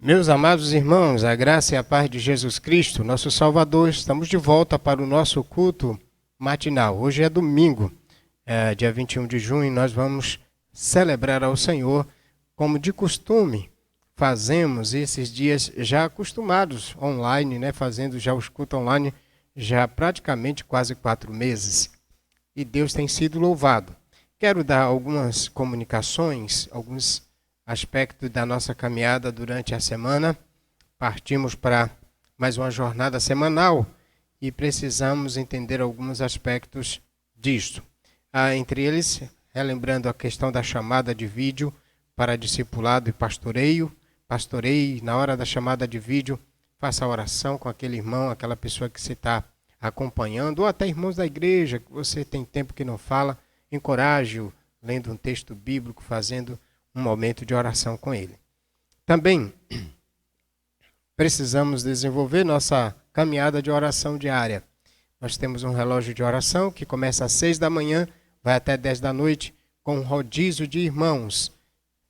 Meus amados irmãos, a graça e a paz de Jesus Cristo, nosso Salvador, estamos de volta para o nosso culto matinal. Hoje é domingo, dia 21 de junho, e nós vamos celebrar ao Senhor, como de costume. Fazemos esses dias já acostumados online, fazendo já os cultos online, já praticamente quase 4 meses. E Deus tem sido louvado. Quero dar algumas comunicações, alguns aspectos da nossa caminhada durante a semana. Partimos para mais uma jornada semanal e precisamos entender alguns aspectos disto. Entre eles, relembrando a questão da chamada de vídeo para discipulado e pastoreio. Pastoreie, na hora da chamada de vídeo, faça a oração com aquele irmão, aquela pessoa que você está acompanhando, ou até irmãos da igreja, que você tem tempo que não fala, encoraje-o lendo um texto bíblico, fazendo um momento de oração com ele. Também precisamos desenvolver nossa caminhada de oração diária. Nós temos um relógio de oração que começa às 6 da manhã, vai até 10 da noite, com um rodízio de irmãos,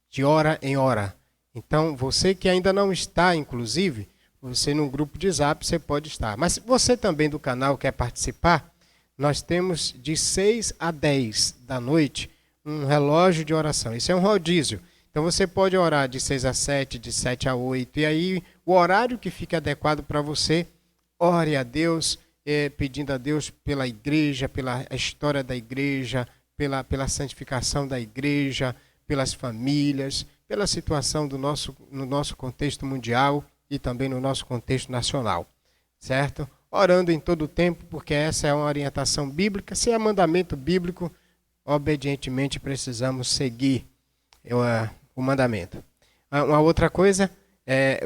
de hora em hora. Então, você que ainda não está, inclusive, você num grupo de Zap, você pode estar. Mas você também do canal quer participar, nós temos de 6 a 10 da noite, um relógio de oração. Isso é um rodízio. Então você pode orar de 6 a 7, de 7 a 8. E aí o horário que fica adequado para você, ore a Deus, pedindo a Deus pela igreja, pela história da igreja, pela santificação da igreja, pelas famílias, pela situação no nosso contexto mundial e também no nosso contexto nacional. Certo? Orando em todo o tempo, porque essa é uma orientação bíblica. Se é mandamento bíblico, obedientemente precisamos seguir o mandamento. Uma outra coisa,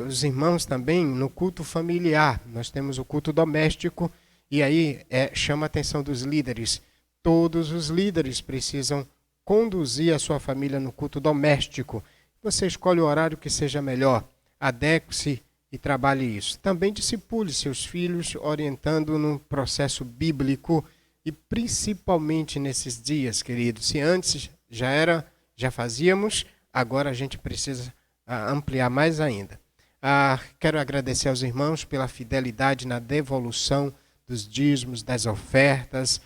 os irmãos também no culto familiar. Nós temos o culto doméstico e aí chama a atenção dos líderes. Todos os líderes precisam conduzir a sua família no culto doméstico. Você escolhe o horário que seja melhor. Adeque-se e trabalhe isso. Também discipule seus filhos, orientando no processo bíblico. E principalmente nesses dias, queridos, se antes já fazíamos, agora a gente precisa ampliar mais ainda. Quero agradecer aos irmãos pela fidelidade na devolução dos dízimos, das ofertas,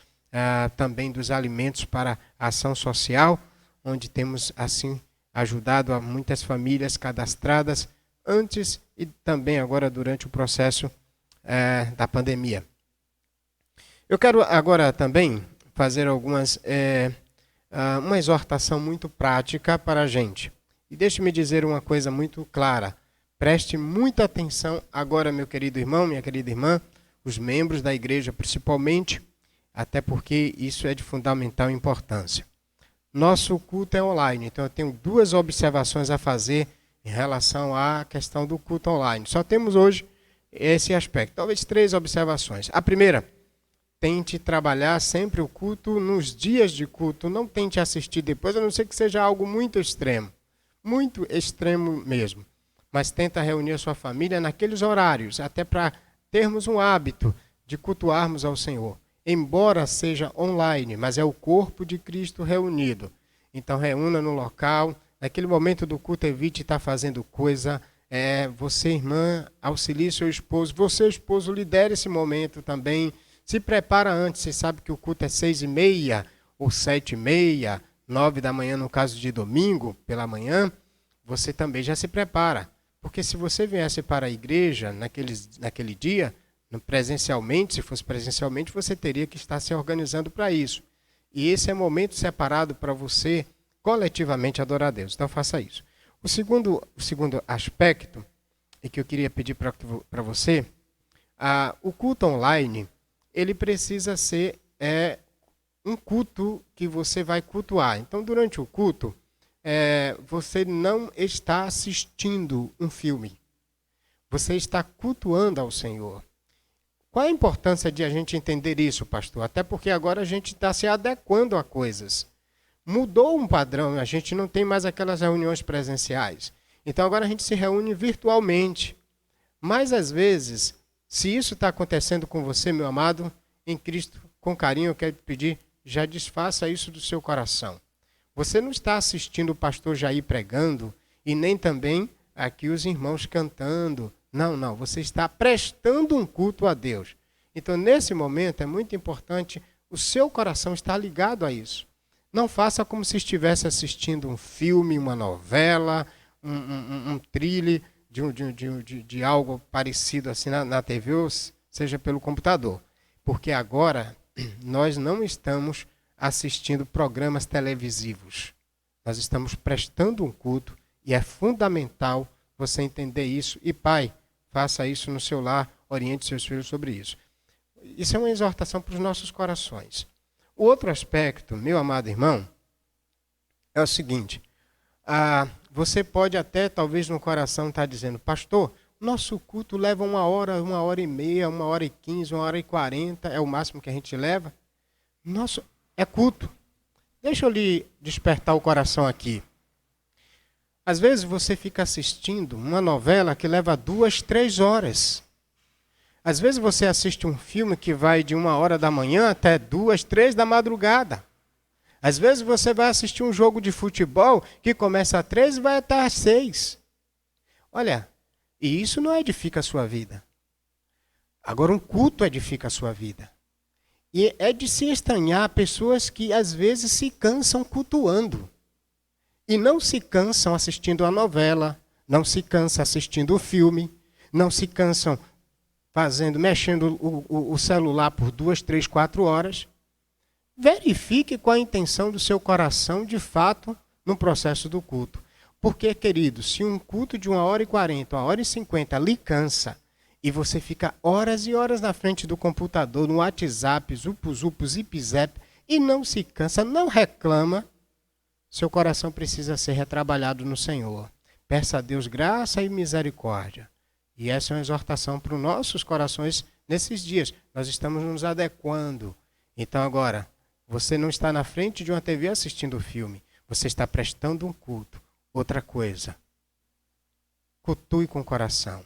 também dos alimentos para a ação social, onde temos assim ajudado a muitas famílias cadastradas antes e também agora durante o processo da pandemia. Eu quero agora também fazer uma exortação muito prática para a gente. E deixe-me dizer uma coisa muito clara. Preste muita atenção agora, meu querido irmão, minha querida irmã, os membros da igreja principalmente, até porque isso é de fundamental importância. Nosso culto é online, então eu tenho 2 observações a fazer em relação à questão do culto online. Só temos hoje esse aspecto, talvez 3 observações. A primeira: tente trabalhar sempre o culto nos dias de culto. Não tente assistir depois, a não ser que seja algo muito extremo mesmo. Mas tenta reunir a sua família naqueles horários, até para termos um hábito de cultuarmos ao Senhor. Embora seja online, mas é o corpo de Cristo reunido. Então reúna no local. Naquele momento do culto, evite estar fazendo coisa. Você, irmã, auxilie seu esposo. Você, esposo, lidere esse momento também. Se prepara antes, você sabe que o culto é 6h30 ou 7h30, 9 da manhã no caso de domingo, pela manhã, você também já se prepara. Porque se você viesse para a igreja naquele dia, presencialmente, se fosse presencialmente, você teria que estar se organizando para isso. E esse é momento separado para você coletivamente adorar a Deus. Então faça isso. O segundo aspecto, e que eu queria pedir para você, o culto online, ele precisa ser um culto que você vai cultuar. Então, durante o culto, você não está assistindo um filme. Você está cultuando ao Senhor. Qual a importância de a gente entender isso, pastor? Até porque agora a gente está se adequando a coisas. Mudou um padrão, a gente não tem mais aquelas reuniões presenciais. Então, agora a gente se reúne virtualmente. Mas, às vezes, se isso está acontecendo com você, meu amado, em Cristo, com carinho, eu quero te pedir, já desfaça isso do seu coração. Você não está assistindo o pastor Jair pregando e nem também aqui os irmãos cantando. Não, você está prestando um culto a Deus. Então, nesse momento, é muito importante o seu coração estar ligado a isso. Não faça como se estivesse assistindo um filme, uma novela, um thriller de algo parecido assim na TV, ou seja pelo computador. Porque agora nós não estamos assistindo programas televisivos. Nós estamos prestando um culto e é fundamental você entender isso. E pai, faça isso no seu lar, oriente seus filhos sobre isso. Isso é uma exortação para os nossos corações. O outro aspecto, meu amado irmão, é o seguinte. Você pode até, talvez no coração, estar dizendo, pastor, nosso culto leva 1h30, 1h15, 1h40, é o máximo que a gente leva. Nosso, é culto. Deixa eu lhe despertar o coração aqui. Às vezes você fica assistindo uma novela que leva 2, 3 horas. Às vezes você assiste um filme que vai de 1h da manhã até 2, 3 da madrugada. Às vezes você vai assistir um jogo de futebol que começa às 3 e vai até às 6. Olha, e isso não edifica a sua vida. Agora um culto edifica a sua vida. E é de se estranhar pessoas que às vezes se cansam cultuando. E não se cansam assistindo a novela, não se cansam assistindo o filme, não se cansam mexendo o celular por 2, 3, 4 horas. Verifique qual a intenção do seu coração, de fato, no processo do culto. Porque, querido, se um culto de 1h40, 1h50 lhe cansa, e você fica horas e horas na frente do computador, no WhatsApp, zupo, zip-zap, e não se cansa, não reclama, seu coração precisa ser retrabalhado no Senhor. Peça a Deus graça e misericórdia. E essa é uma exortação para os nossos corações nesses dias. Nós estamos nos adequando. Então agora, você não está na frente de uma TV assistindo o filme. Você está prestando um culto. Outra coisa. Cultue com o coração.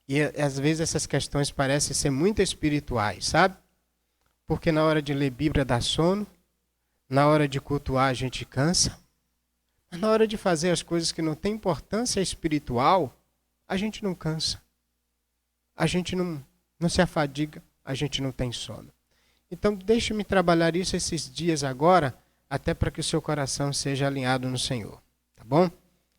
E às vezes essas questões parecem ser muito espirituais, sabe? Porque na hora de ler Bíblia dá sono. Na hora de cultuar a gente cansa. Mas na hora de fazer as coisas que não têm importância espiritual, a gente não cansa. A gente não se afadiga, a gente não tem sono. Então deixe-me trabalhar isso esses dias agora, até para que o seu coração seja alinhado no Senhor. Tá bom?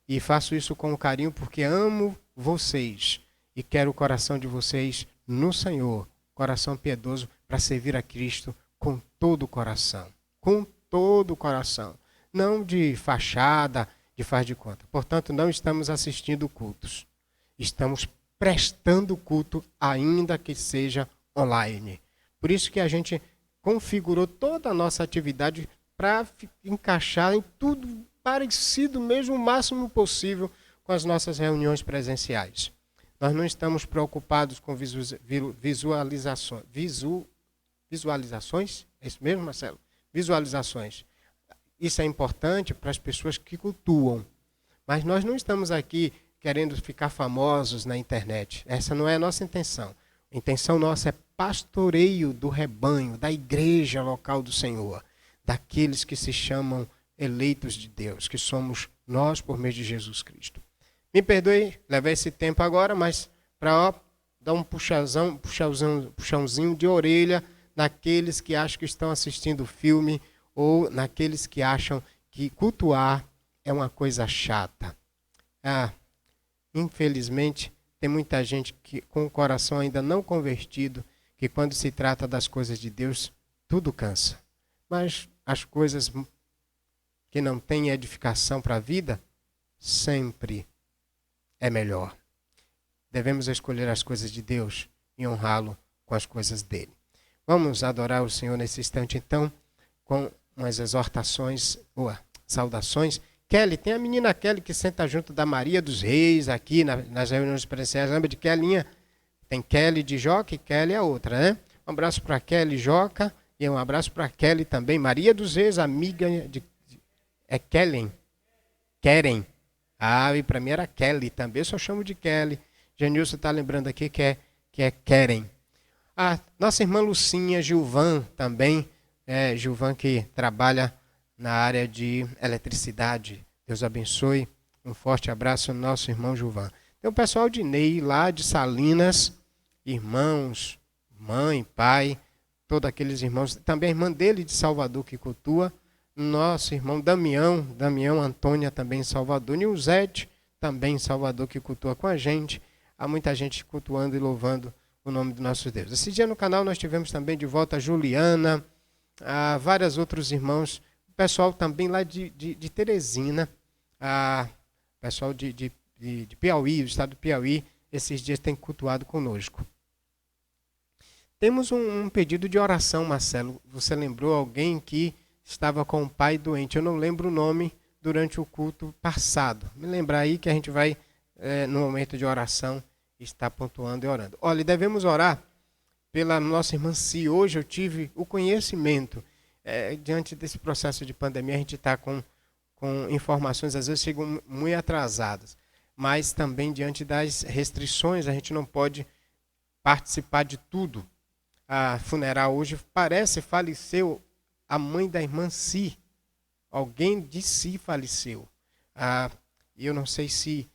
E faço isso com carinho porque amo vocês e quero o coração de vocês no Senhor. Coração piedoso para servir a Cristo com todo o coração. Com todo o coração. Não de fachada, de faz de conta. Portanto, não estamos assistindo cultos. Estamos prestando culto, ainda que seja online. Por isso que a gente configurou toda a nossa atividade para encaixar em tudo parecido mesmo o máximo possível com as nossas reuniões presenciais. Nós não estamos preocupados com visualizações. Visualizações? É isso mesmo, Marcelo? Visualizações. Isso é importante para as pessoas que cultuam. Mas nós não estamos aqui querendo ficar famosos na internet. Essa não é a nossa intenção. A intenção nossa é pastoreio do rebanho, da igreja local do Senhor, daqueles que se chamam eleitos de Deus, que somos nós por meio de Jesus Cristo. Me perdoe levar esse tempo agora, mas para dar um puxãozinho de orelha naqueles que acham que estão assistindo o filme ou naqueles que acham que cultuar é uma coisa chata. Infelizmente, tem muita gente que, com o coração ainda não convertido, que quando se trata das coisas de Deus, tudo cansa. Mas as coisas que não têm edificação para a vida, sempre é melhor. Devemos escolher as coisas de Deus e honrá-lo com as coisas dele. Vamos adorar o Senhor nesse instante, então, com umas exortações, saudações. Kelly, tem a menina Kelly que senta junto da Maria dos Reis aqui nas reuniões presenciais. Lembra de Kellinha? Tem Kelly de Joca e Kelly a outra, né? Um abraço para Kelly Joca e um abraço para Kelly também. Maria dos Reis, amiga de... É Kellen? Keren. E para mim era Kelly também. Eu só chamo de Kelly. Genilson está lembrando aqui que é Keren. Nossa irmã Lucinha Gilvan também. Gilvan que trabalha na área de eletricidade. Deus abençoe Um forte abraço ao nosso irmão Gilvan. Tem o pessoal de Ney, lá de Salinas, irmãos, mãe, pai, todos aqueles irmãos. Também a irmã dele de Salvador que cultua. Nosso irmão Damião Antônia também em Salvador. Nilzete também em Salvador que cultua com a gente. Há muita gente cultuando e louvando o nome do nosso Deus. Esse dia no canal nós tivemos também de volta a Juliana, vários outros irmãos, o pessoal também lá de Teresina, o pessoal de Piauí, do estado do Piauí, esses dias tem cultuado conosco. Temos um pedido de oração, Marcelo. Você lembrou alguém que estava com o pai doente? Eu não lembro o nome durante o culto passado. Me lembrar aí que a gente vai, no momento de oração, estar pontuando e orando. Olha, devemos orar pela nossa irmã Si. Hoje eu tive o conhecimento, diante desse processo de pandemia, a gente está com informações, às vezes chegam muito atrasadas, mas também diante das restrições, a gente não pode participar de tudo. A funeral hoje faleceu a mãe da irmã Si. Alguém de Si faleceu. Eu não sei se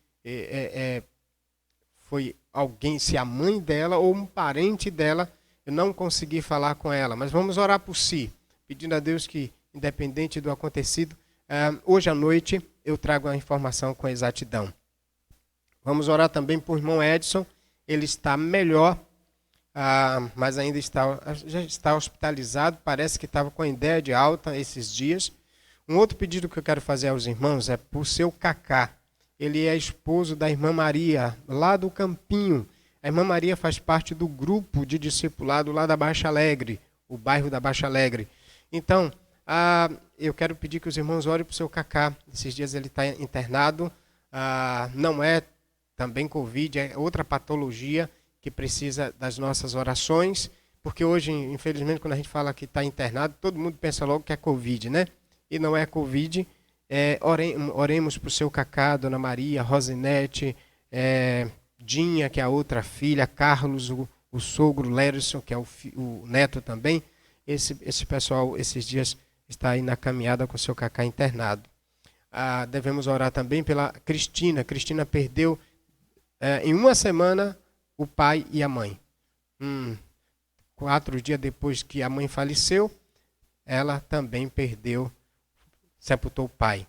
foi alguém, se a mãe dela ou um parente dela, eu não consegui falar com ela, mas vamos orar por Si, pedindo a Deus que, independente do acontecido, hoje à noite eu trago a informação com exatidão. Vamos orar também por irmão Edson, ele está melhor, mas ainda já está hospitalizado, parece que estava com a ideia de alta esses dias. Um outro pedido que eu quero fazer aos irmãos é por seu Cacá. Ele é esposo da irmã Maria, lá do Campinho. A irmã Maria faz parte do grupo de discipulado lá da Baixa Alegre, o bairro da Baixa Alegre. Então, eu quero pedir que os irmãos orem para o seu Cacá. Esses dias ele está internado. Não é também Covid, é outra patologia que precisa das nossas orações, porque hoje, infelizmente, quando a gente fala que está internado, todo mundo pensa logo que é Covid, né? E não é Covid. Oremos para o seu Cacá, Dona Maria, Rosinete, Dinha, que é a outra filha, Carlos, o sogro, Lerison, que é o neto também. Esse pessoal, esses dias, está aí na caminhada com o seu Cacá internado. Devemos orar também pela Cristina. Cristina perdeu, em uma semana, o pai e a mãe. 4 dias depois que a mãe faleceu, ela também sepultou o pai.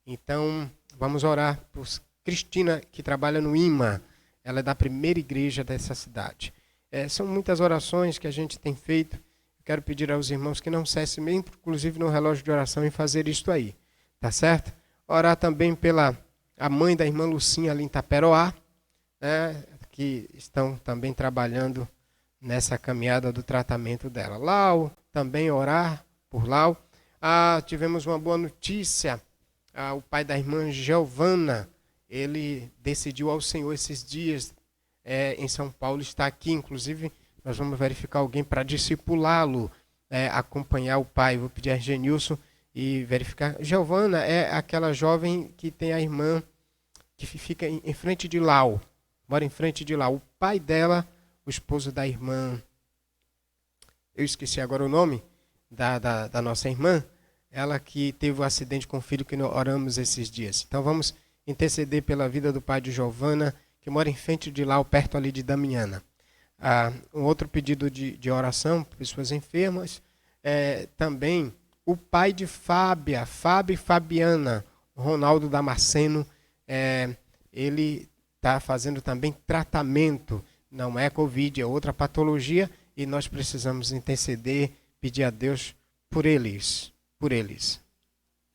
Então, vamos orar por Cristina, que trabalha no IMA. Ela é da primeira igreja dessa cidade. São muitas orações que a gente tem feito. Eu quero pedir aos irmãos que não cessem, inclusive no relógio de oração, em fazer isto aí. Tá certo? Orar também pela a mãe da irmã Lucinha, ali em Taperoá, né, que estão também trabalhando nessa caminhada do tratamento dela. Lau, também orar por Lau. Tivemos uma boa notícia. O pai da irmã Giovana, ele decidiu ao Senhor esses dias em São Paulo, está aqui. Inclusive, nós vamos verificar alguém para discipulá-lo, acompanhar o pai. Vou pedir a Genilson e verificar. Giovana é aquela jovem que tem a irmã que fica em frente de Lau, mora em frente de Lau. O pai dela, o esposo da irmã, eu esqueci agora o nome, da nossa irmã, ela que teve um acidente com o filho que nós oramos esses dias. Então vamos interceder pela vida do pai de Giovana, que mora em frente de Lau, perto ali de Damiana. Um outro pedido de oração para pessoas enfermas, também o pai de Fábio e Fabiana, Ronaldo Damasceno, ele está fazendo também tratamento, não é Covid, é outra patologia, e nós precisamos interceder, pedir a Deus por eles.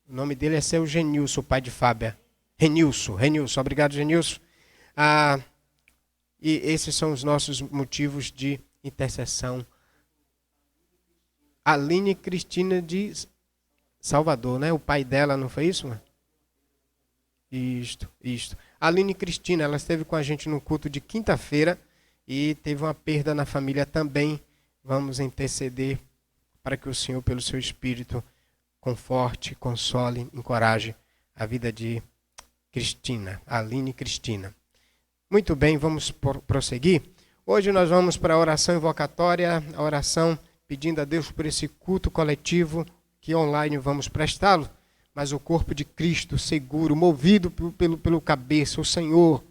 O nome dele é seu Genilson, o pai de Fábia. Renilson, obrigado, Genilson. E esses são os nossos motivos de intercessão. Aline Cristina de Salvador, né? O pai dela, não foi isso, mano? Isto. Aline Cristina, ela esteve com a gente no culto de quinta-feira e teve uma perda na família também. Vamos interceder para que o Senhor, pelo seu Espírito, conforte, console, encoraje a vida de Cristina, Aline Cristina. Muito bem, vamos prosseguir. Hoje nós vamos para a oração invocatória, a oração pedindo a Deus por esse culto coletivo que online vamos prestá-lo. mas o corpo de Cristo seguro, movido pelo cabeça, o Senhor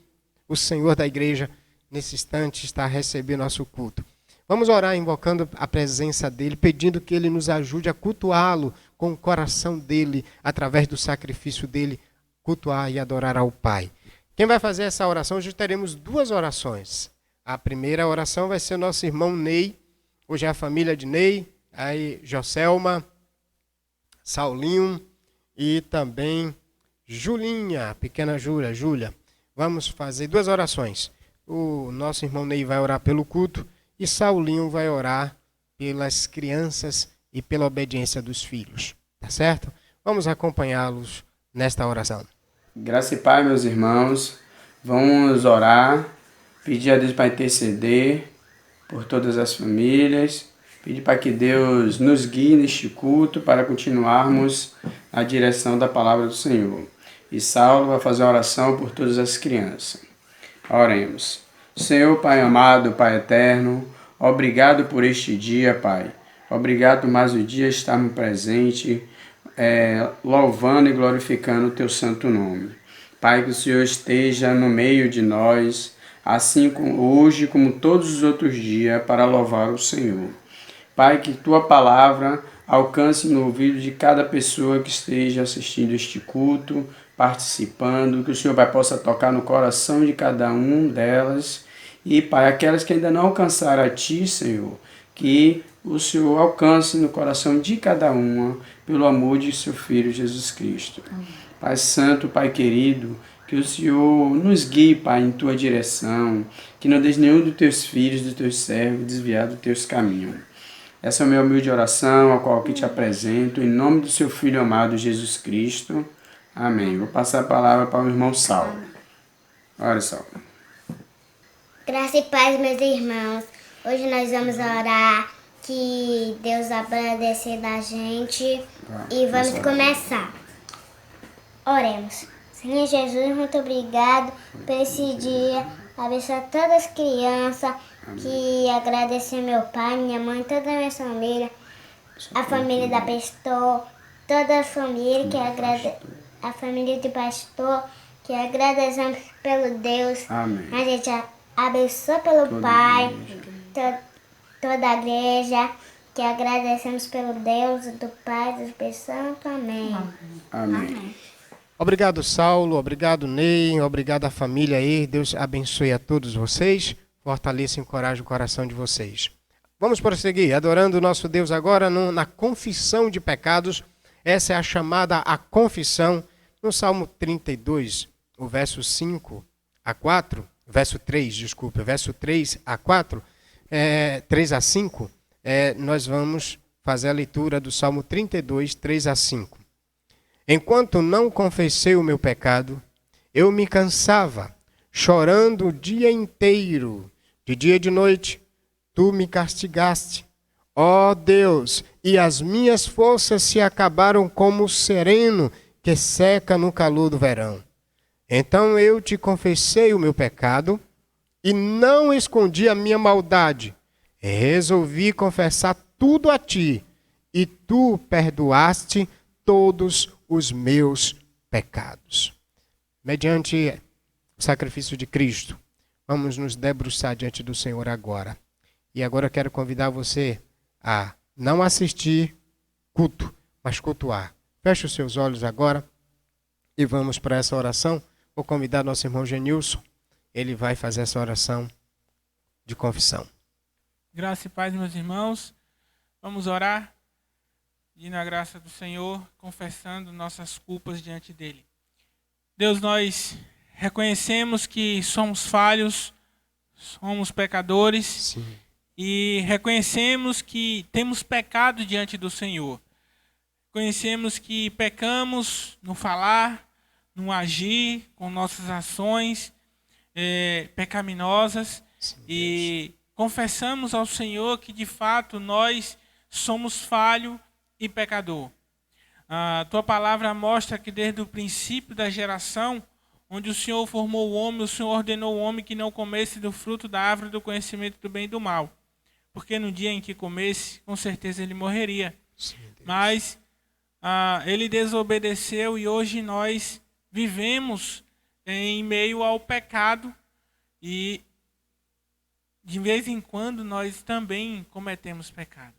da igreja, nesse instante está a receber nosso culto. Vamos orar invocando a presença dele, pedindo que ele nos ajude a cultuá-lo com o coração dele, através do sacrifício dele, cultuar e adorar ao Pai. Quem vai fazer essa oração, hoje teremos 2 orações. A primeira oração vai ser nosso irmão Ney, hoje é a família de Ney, aí Joselma, Saulinho e também Julinha, a pequena Júlia. Vamos fazer 2 orações. O nosso irmão Ney vai orar pelo culto e Saulinho vai orar pelas crianças e pela obediência dos filhos. Tá certo? Vamos acompanhá-los nesta oração. Graça e paz, meus irmãos. Vamos orar, pedir a Deus para interceder por todas as famílias, pedir para que Deus nos guie neste culto para continuarmos na direção da palavra do Senhor. E Saulo vai fazer uma oração por todas as crianças. Oremos. Senhor, Pai amado, Pai eterno, obrigado por este dia, Pai. Obrigado por mais um dia estarmos presentes, louvando e glorificando o Teu santo nome. Pai, que o Senhor esteja no meio de nós, assim como hoje, como todos os outros dias, para louvar o Senhor. Pai, que Tua palavra alcance no ouvido de cada pessoa que esteja assistindo este culto, participando, que o Senhor, Pai, possa tocar no coração de cada um delas. E, Pai, aquelas que ainda não alcançaram a Ti, Senhor, que o Senhor alcance no coração de cada uma, pelo amor de Seu Filho Jesus Cristo. Amém. Pai Santo, Pai querido, que o Senhor nos guie, Pai, em Tua direção, que não deixe nenhum dos Teus filhos, dos Teus servos, desviar dos Teus caminhos. Essa é a minha humilde oração, a qual aqui te apresento, em nome do Seu Filho amado Jesus Cristo. Amém. Vou passar a palavra para o irmão Saulo. Ora, Saulo. Graça e paz, meus irmãos. Hoje nós vamos orar, que Deus abençoe da gente e vamos começar. Oremos. Senhor Jesus, muito obrigado por esse dia. Abençoa todas as crianças. Amém. Que agradecer meu pai, minha mãe, toda a minha família, a família da pastor, toda a família a família do pastor, que agradecemos pelo Deus. Amém. A gente abençoa pelo Pai, toda a igreja, que agradecemos pelo Deus, do Pai, do Espírito Santo. Amém. Amém. Obrigado, Saulo. Obrigado, Ney. Obrigado à família aí. Deus abençoe a todos vocês. Fortaleça e encoraje o coração de vocês. Vamos prosseguir, adorando o nosso Deus agora na confissão de pecados. Essa é a chamada a confissão. No Salmo 32, o verso 5 a 4, verso 3 a 4, 3 a 5, nós vamos fazer a leitura do Salmo 32, 3 a 5. Enquanto não confessei o meu pecado, eu me cansava, chorando o dia inteiro. De dia e de noite, tu me castigaste. Ó Deus, e as minhas forças se acabaram como o sereno que seca no calor do verão. Então eu te confessei o meu pecado e não escondi a minha maldade. Resolvi confessar tudo a ti, e tu perdoaste todos os meus pecados. Mediante o sacrifício de Cristo, vamos nos debruçar diante do Senhor agora. E agora eu quero convidar você a não assistir culto, mas cultuar. Feche os seus olhos agora e vamos para essa oração. Vou convidar nosso irmão Genilson. Ele vai fazer essa oração de confissão. Graça e paz, meus irmãos. Vamos orar, pedindo a graça do Senhor, confessando nossas culpas diante dele. Deus, nós reconhecemos que somos falhos, somos pecadores. Sim. E reconhecemos que temos pecado diante do Senhor. Conhecemos que pecamos no falar, no agir, com nossas ações pecaminosas. Sim, e confessamos ao Senhor que de fato nós somos falho e pecador. A tua palavra mostra que desde o princípio da geração, onde o Senhor formou o homem, o Senhor ordenou o homem que não comesse do fruto da árvore do conhecimento do bem e do mal. Porque no dia em que comesse, com certeza ele morreria. Sim, mas ele desobedeceu e hoje nós vivemos em meio ao pecado e de vez em quando nós também cometemos pecado.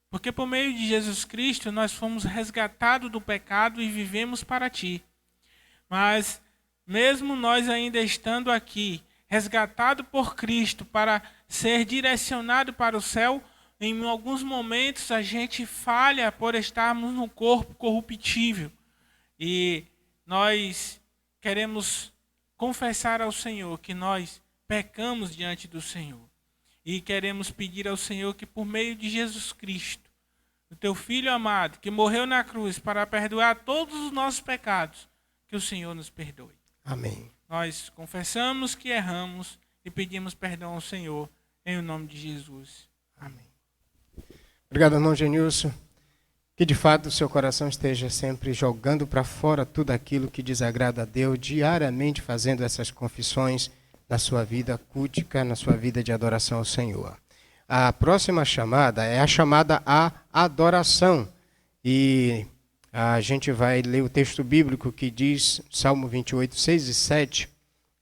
Porque por meio de Jesus Cristo nós fomos resgatados do pecado e vivemos para Ti. Mas mesmo nós ainda estando aqui, resgatado por Cristo para ser direcionado para o céu, em alguns momentos a gente falha por estarmos no corpo corruptível. E nós queremos confessar ao Senhor que nós pecamos diante do Senhor. E queremos pedir ao Senhor que por meio de Jesus Cristo, o Teu Filho amado, que morreu na cruz para perdoar todos os nossos pecados, que o Senhor nos perdoe. Amém. Nós confessamos que erramos e pedimos perdão ao Senhor, em o nome de Jesus. Amém. Obrigado, irmão Genilson. Que de fato o seu coração esteja sempre jogando para fora tudo aquilo que desagrada a Deus, diariamente fazendo essas confissões na sua vida cultica, na sua vida de adoração ao Senhor. A próxima chamada é a chamada à adoração. E a gente vai ler o texto bíblico que diz, Salmo 28, 6 e 7.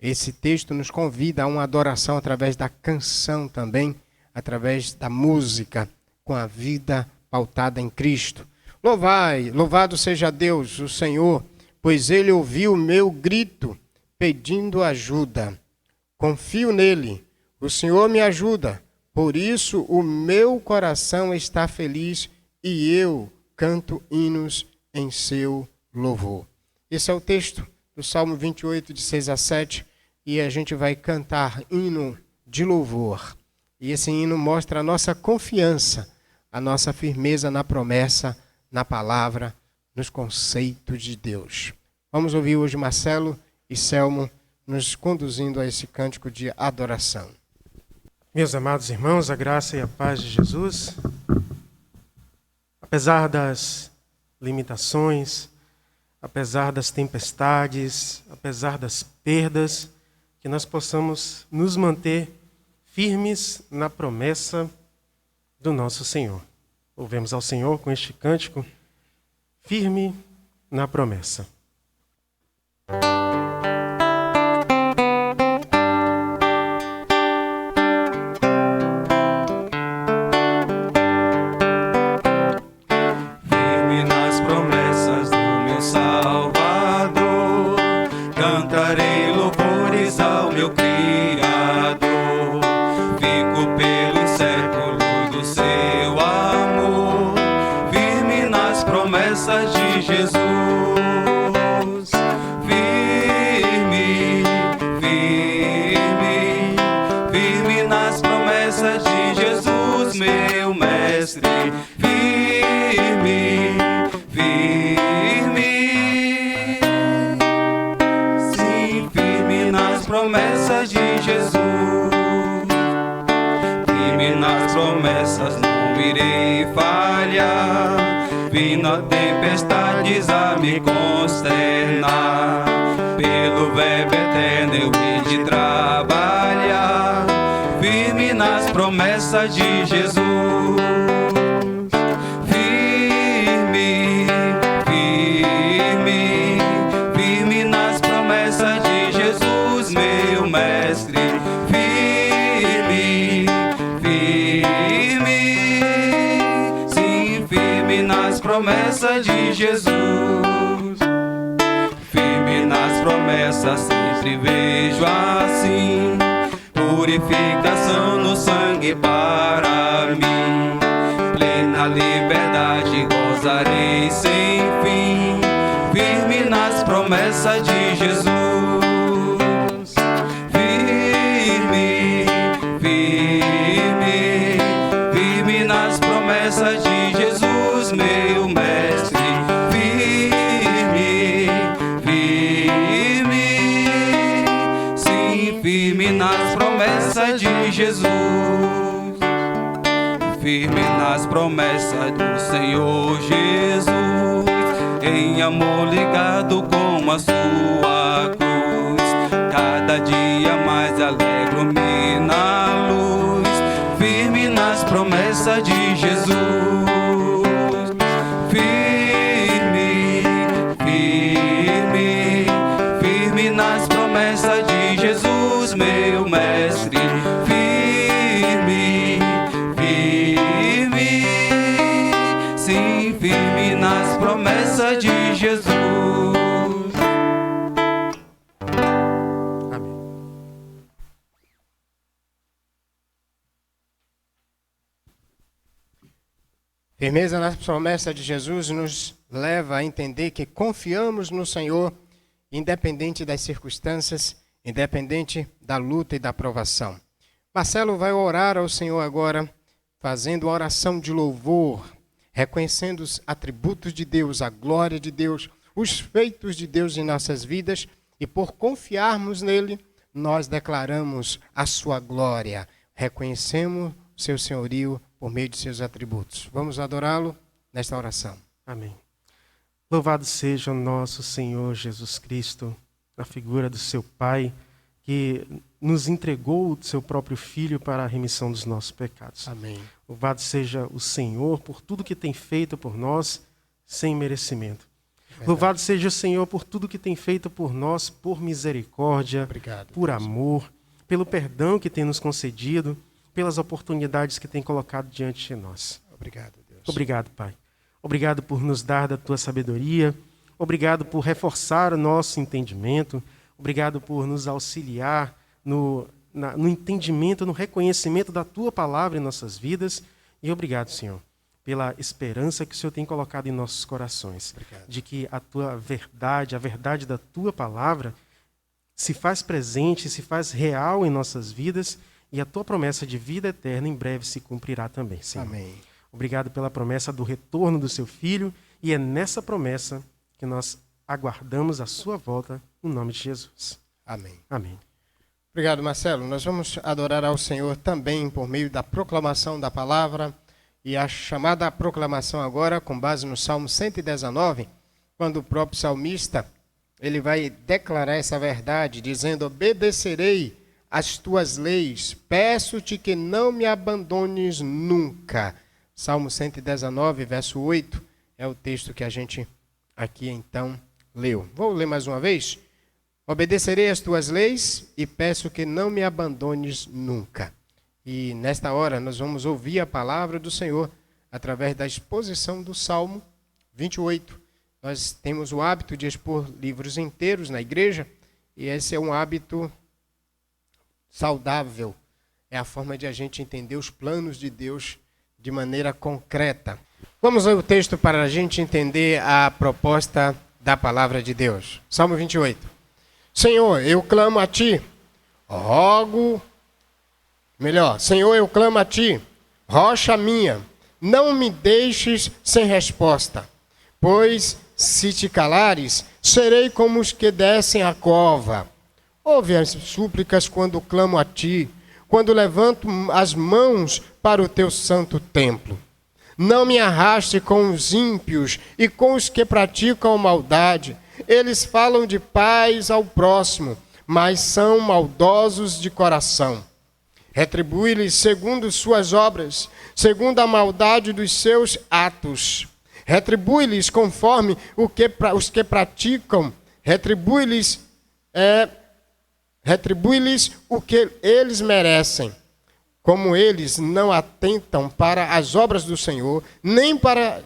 Esse texto nos convida a uma adoração através da canção também, através da música, com a vida pautada em Cristo. Louvado seja Deus, o Senhor, pois Ele ouviu o meu grito, pedindo ajuda. Confio nele, o Senhor me ajuda, por isso o meu coração está feliz e eu canto hinos em seu louvor. Esse é o texto do Salmo 28, de 6 a 7, e a gente vai cantar hino de louvor. E esse hino mostra a nossa confiança, a nossa firmeza na promessa, na palavra, nos conceitos de Deus. Vamos ouvir hoje Marcelo e Selmo nos conduzindo a esse cântico de adoração. Meus amados irmãos, a graça e a paz de Jesus, apesar das limitações, apesar das tempestades, apesar das perdas, que nós possamos nos manter firmes na promessa do nosso Senhor. Louvemos ao Senhor com este cântico, firme na promessa. Firme nas promessas do meu Salvador, cantarei louvores ao meu Criador. Fico pelos séculos do seu amor, firme nas promessas de Jesus. Firme, firme, firme nas promessas de Jesus, meu mestre. Firme, firme, sim, firme nas promessas de Jesus. Firme nas promessas, não irei falhar. Vindo a tempestades a me consternar, pelo verbo eterno eu hei de trabalhar. Firme nas promessas de Jesus. Firme, firme, firme nas promessas de Jesus, meu mestre. Firme, firme, sim, firme nas promessas de Jesus. Firme nas promessas, sempre vejo assim purificação no sangue para mim. Plena liberdade gozarei sem fim, firme nas promessas de Jesus. Firme, firme, firme nas promessas de Jesus, meu mestre. Firme, firme, sim, firme nas promessas de Jesus. Firme nas promessas do Senhor Jesus, em amor ligado com a sua cruz. Cada dia mais alegro-me na luz, firme nas promessas de Jesus. Firme, firme nas promessas de Jesus, meu mestre. Firme, firme, sim, firme nas promessas de Jesus. Firmeza nas promessas de Jesus nos leva a entender que confiamos no Senhor, independente das circunstâncias, independente da luta e da provação. Marcelo vai orar ao Senhor agora, fazendo uma oração de louvor, reconhecendo os atributos de Deus, a glória de Deus, os feitos de Deus em nossas vidas, e por confiarmos nele, nós declaramos a sua glória, reconhecemos o seu senhorio por meio de seus atributos. Vamos adorá-lo nesta oração. Amém. Louvado seja o nosso Senhor Jesus Cristo, na figura do seu Pai, que nos entregou o seu próprio Filho para a remissão dos nossos pecados. Amém. Louvado seja o Senhor por tudo que tem feito por nós sem merecimento. Verdade. Louvado seja o Senhor por tudo que tem feito por nós por misericórdia, Obrigado, por Deus. amor, pelo perdão que tem nos concedido, pelas oportunidades que tem colocado diante de nós. Obrigado, Deus. Obrigado, Pai. Obrigado por nos dar da tua sabedoria. Obrigado por reforçar o nosso entendimento. Obrigado por nos auxiliar no entendimento, no reconhecimento da tua palavra em nossas vidas. E obrigado, Senhor, pela esperança que o Senhor tem colocado em nossos corações. Obrigado. De que a tua verdade, a verdade da tua palavra, se faz presente, se faz real em nossas vidas. E a tua promessa de vida eterna em breve se cumprirá também, Senhor. Amém. Obrigado pela promessa do retorno do seu Filho. E é nessa promessa que nós aguardamos a sua volta, no nome de Jesus. Amém. Amém. Obrigado, Marcelo. Nós vamos adorar ao Senhor também por meio da proclamação da palavra. E a chamada proclamação agora, com base no Salmo 119, quando o próprio salmista ele vai declarar essa verdade, dizendo: obedecerei as tuas leis, peço-te que não me abandones nunca. Salmo 119, verso 8, é o texto que a gente aqui então leu. Vou ler mais uma vez. Obedecerei as tuas leis e peço que não me abandones nunca. E nesta hora nós vamos ouvir a palavra do Senhor através da exposição do Salmo 28. Nós temos o hábito de expor livros inteiros na igreja, e esse é um hábito saudável. É a forma de a gente entender os planos de Deus de maneira concreta. Vamos ler o texto para a gente entender a proposta da palavra de Deus. Salmo 28. Senhor, eu clamo a ti, Senhor, eu clamo a ti, rocha minha, não me deixes sem resposta, pois se te calares, serei como os que descem a cova. Ouve as súplicas quando clamo a ti, quando levanto as mãos para o teu santo templo. Não me arraste com os ímpios e com os que praticam maldade. Eles falam de paz ao próximo, mas são maldosos de coração. Retribui-lhes segundo suas obras, segundo a maldade dos seus atos. Retribui-lhes conforme os que praticam, retribui-lhes o que eles merecem. Como eles não atentam para as obras do Senhor, nem para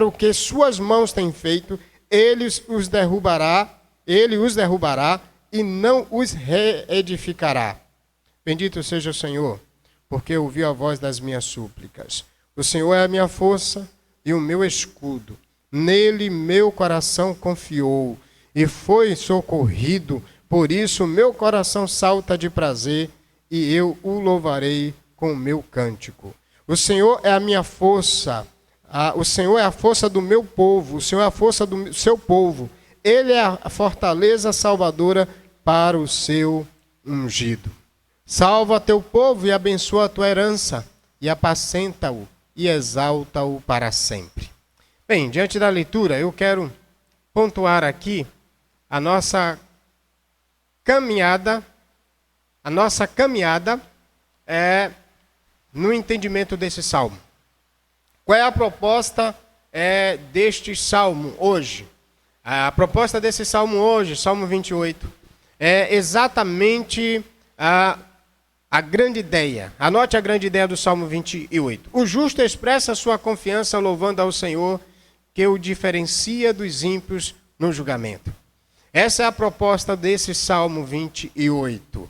o que suas mãos têm feito, ele os derrubará e não os reedificará. Bendito seja o Senhor, porque ouviu a voz das minhas súplicas. O Senhor é a minha força e o meu escudo. Nele meu coração confiou e foi socorrido. Por isso meu coração salta de prazer e eu o louvarei com o meu cântico. O Senhor é a minha força. O Senhor é a força do meu povo. O Senhor é a força do seu povo. Ele é a fortaleza salvadora para o seu ungido. Salva teu povo e abençoa a tua herança, e apacenta-o e exalta-o para sempre. Bem, diante da leitura, eu quero pontuar aqui a nossa caminhada no entendimento desse salmo. Qual é a proposta deste salmo hoje? A proposta desse salmo hoje, Salmo 28, é exatamente a grande ideia. Anote a grande ideia do Salmo 28. O justo expressa sua confiança louvando ao Senhor, que o diferencia dos ímpios no julgamento. Essa é a proposta desse Salmo 28.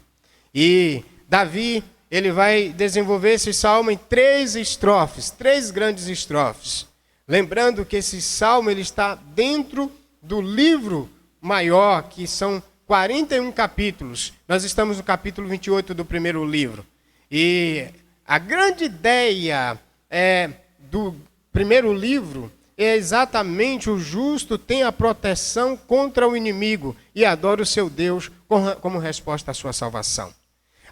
E Davi, ele vai desenvolver esse salmo em 3 estrofes, 3 grandes estrofes. Lembrando que esse salmo ele está dentro do livro maior, que são 41 capítulos. Nós estamos no capítulo 28 do primeiro livro. E a grande ideia do primeiro livro é exatamente o justo tem a proteção contra o inimigo e adora o seu Deus como resposta à sua salvação.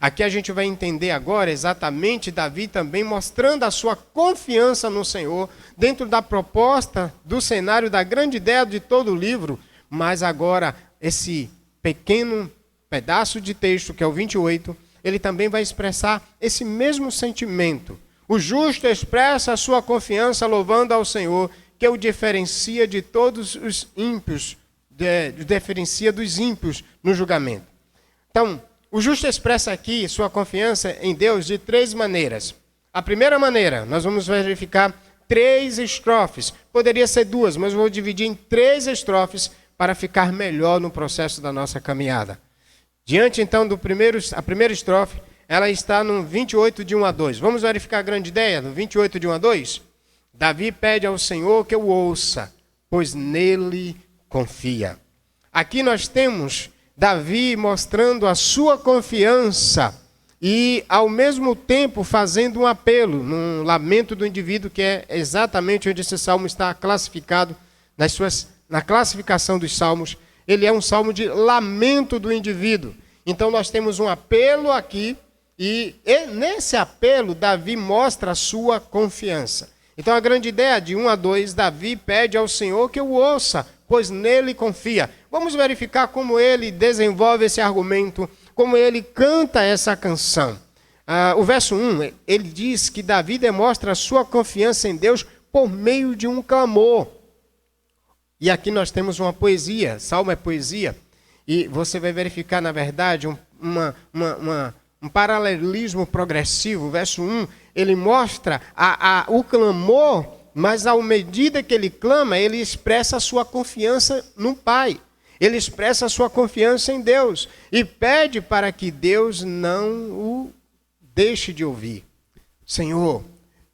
Aqui a gente vai entender agora exatamente Davi também mostrando a sua confiança no Senhor dentro da proposta do cenário da grande ideia de todo o livro, mas agora esse pequeno pedaço de texto, que é o 28, ele também vai expressar esse mesmo sentimento. O justo expressa a sua confiança louvando ao Senhor, que o diferencia de todos os ímpios, diferencia dos ímpios no julgamento. Então, o justo expressa aqui sua confiança em Deus de 3 maneiras. A primeira maneira, nós vamos verificar 3 estrofes. Poderia ser 2, mas eu vou dividir em 3 estrofes para ficar melhor no processo da nossa caminhada. Diante, então, a primeira estrofe, ela está no 28, de 1 a 2. Vamos verificar a grande ideia, no 28, de 1 a 2? Davi pede ao Senhor que o ouça, pois nele confia. Aqui nós temos Davi mostrando a sua confiança e, ao mesmo tempo, fazendo um apelo, num lamento do indivíduo, que é exatamente onde esse salmo está classificado, na classificação dos salmos. Ele é um salmo de lamento do indivíduo. Então, nós temos um apelo aqui, e nesse apelo, Davi mostra a sua confiança. Então, a grande ideia, de 1 a 2, Davi pede ao Senhor que o ouça, pois nele confia. Vamos verificar como ele desenvolve esse argumento, como ele canta essa canção. O verso 1, ele diz que Davi demonstra a sua confiança em Deus por meio de um clamor. E aqui nós temos uma poesia, salmo é poesia, e você vai verificar, na verdade, um paralelismo progressivo. O verso 1, ele mostra o clamor, mas à medida que ele clama, ele expressa a sua confiança no Pai. Ele expressa a sua confiança em Deus e pede para que Deus não o deixe de ouvir. Senhor,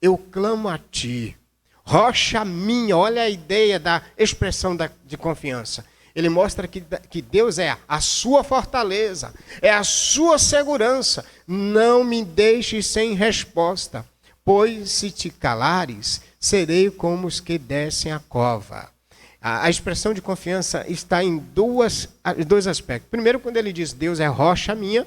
eu clamo a Ti, rocha minha. Olha a ideia da expressão de confiança. Ele mostra que Deus é a sua fortaleza, é a sua segurança. Não me deixes sem resposta, pois se te calares, serei como os que descem a cova. A expressão de confiança está em dois aspectos. Primeiro, quando ele diz Deus é rocha minha.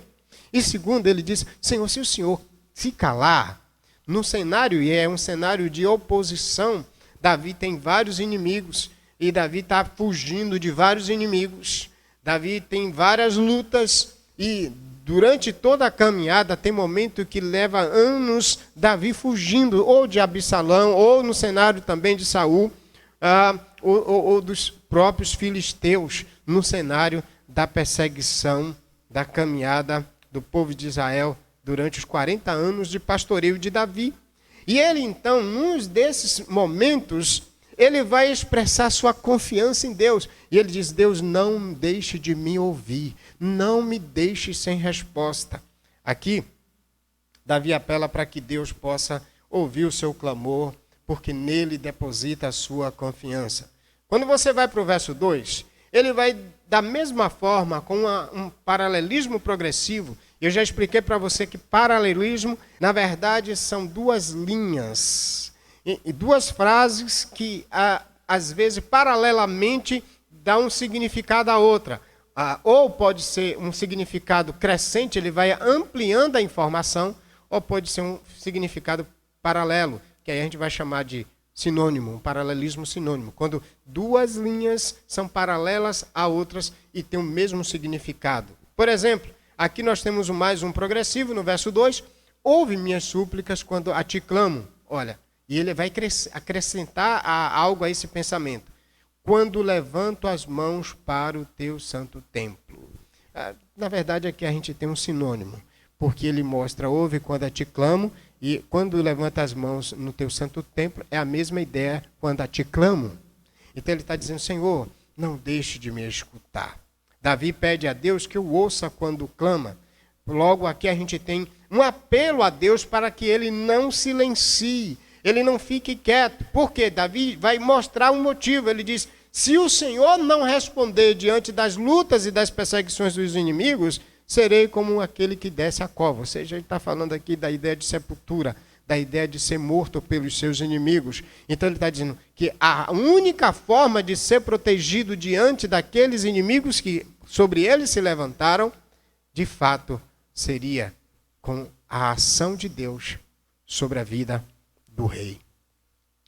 E segundo, ele diz, Senhor, se o Senhor se calar, no cenário, e é um cenário de oposição, Davi tem vários inimigos. E Davi está fugindo de vários inimigos. Davi tem várias lutas. E durante toda a caminhada, tem momento que leva anos Davi fugindo, ou de Absalão, ou no cenário também de Saul, ou dos próprios filisteus, no cenário da perseguição, da caminhada do povo de Israel durante os 40 anos de pastoreio de Davi. E ele, então, num desses momentos, ele vai expressar sua confiança em Deus. E ele diz, Deus, não deixe de me ouvir, não me deixe sem resposta. Aqui, Davi apela para que Deus possa ouvir o seu clamor, porque nele deposita a sua confiança. Quando você vai para o verso 2, ele vai da mesma forma, com um paralelismo progressivo. Eu já expliquei para você que paralelismo, na verdade, são 2 linhas, e 2 frases que, às vezes, paralelamente, dão um significado à outra. Ou pode ser um significado crescente, ele vai ampliando a informação, ou pode ser um significado paralelo, que aí a gente vai chamar de sinônimo, um paralelismo sinônimo. Quando 2 linhas são paralelas a outras e têm o mesmo significado. Por exemplo, aqui nós temos mais um progressivo, no verso 2. Ouve minhas súplicas quando a ti clamo. Olha, e ele vai acrescentar algo a esse pensamento. quando levanto as mãos para o teu santo templo. Na verdade, aqui a gente tem um sinônimo, porque ele mostra, ouve quando a te clamo, e quando levanta as mãos no teu santo templo, é a mesma ideia quando a te clamo. Então ele está dizendo, Senhor, não deixe de me escutar. Davi pede a Deus que o ouça quando clama. Logo aqui a gente tem um apelo a Deus para que ele não silencie, ele não fique quieto. Por quê? Davi vai mostrar um motivo. Ele diz, se o Senhor não responder diante das lutas e das perseguições dos inimigos, serei como aquele que desce a cova. Ou seja, ele está falando aqui da ideia de sepultura, da ideia de ser morto pelos seus inimigos. Então ele está dizendo que a única forma de ser protegido diante daqueles inimigos que sobre ele se levantaram, de fato, seria com a ação de Deus sobre a vida do rei.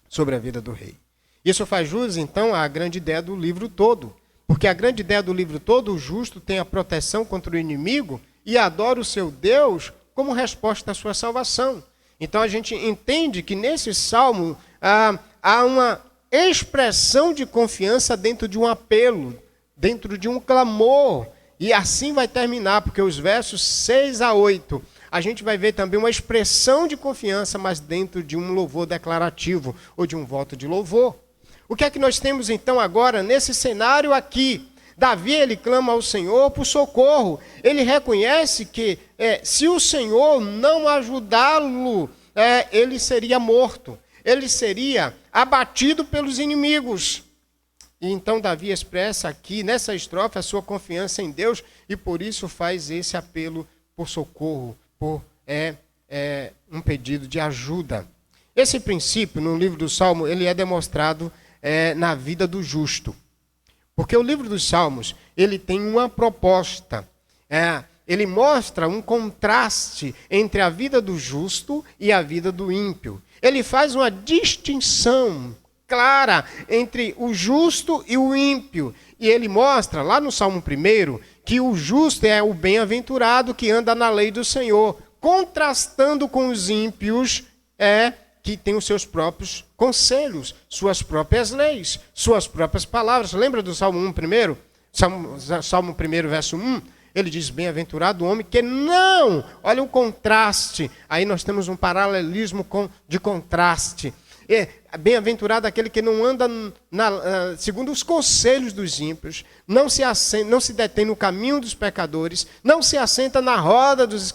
Sobre a vida do rei. Isso faz jus, então, à grande ideia do livro todo. Porque a grande ideia do livro todo, o justo tem a proteção contra o inimigo e adora o seu Deus como resposta à sua salvação. Então a gente entende que nesse salmo há uma expressão de confiança dentro de um apelo, dentro de um clamor. E assim vai terminar, porque os versos 6 a 8, a gente vai ver também uma expressão de confiança, mas dentro de um louvor declarativo, ou de um voto de louvor. O que é que nós temos então agora nesse cenário aqui? Davi, ele clama ao Senhor por socorro. Ele reconhece que se o Senhor não ajudá-lo, ele seria morto. Ele seria abatido pelos inimigos. E então Davi expressa aqui, nessa estrofe, a sua confiança em Deus e por isso faz esse apelo por socorro, por um pedido de ajuda. Esse princípio, no livro do Salmo, ele é demonstrado na vida do justo. Porque o livro dos Salmos, ele tem uma proposta. Ele mostra um contraste entre a vida do justo e a vida do ímpio. Ele faz uma distinção clara entre o justo e o ímpio. E ele mostra, lá no Salmo 1, que o justo é o bem-aventurado que anda na lei do Senhor, contrastando com os ímpios, que têm os seus próprios conselhos, suas próprias leis, suas próprias palavras. Lembra do Salmo 1 primeiro? Salmo 1, verso 1? Ele diz, bem-aventurado o homem que não... Olha o contraste. Aí nós temos um paralelismo de contraste. Bem-aventurado aquele que não anda segundo os conselhos dos ímpios, não se detém no caminho dos pecadores, não se assenta na roda dos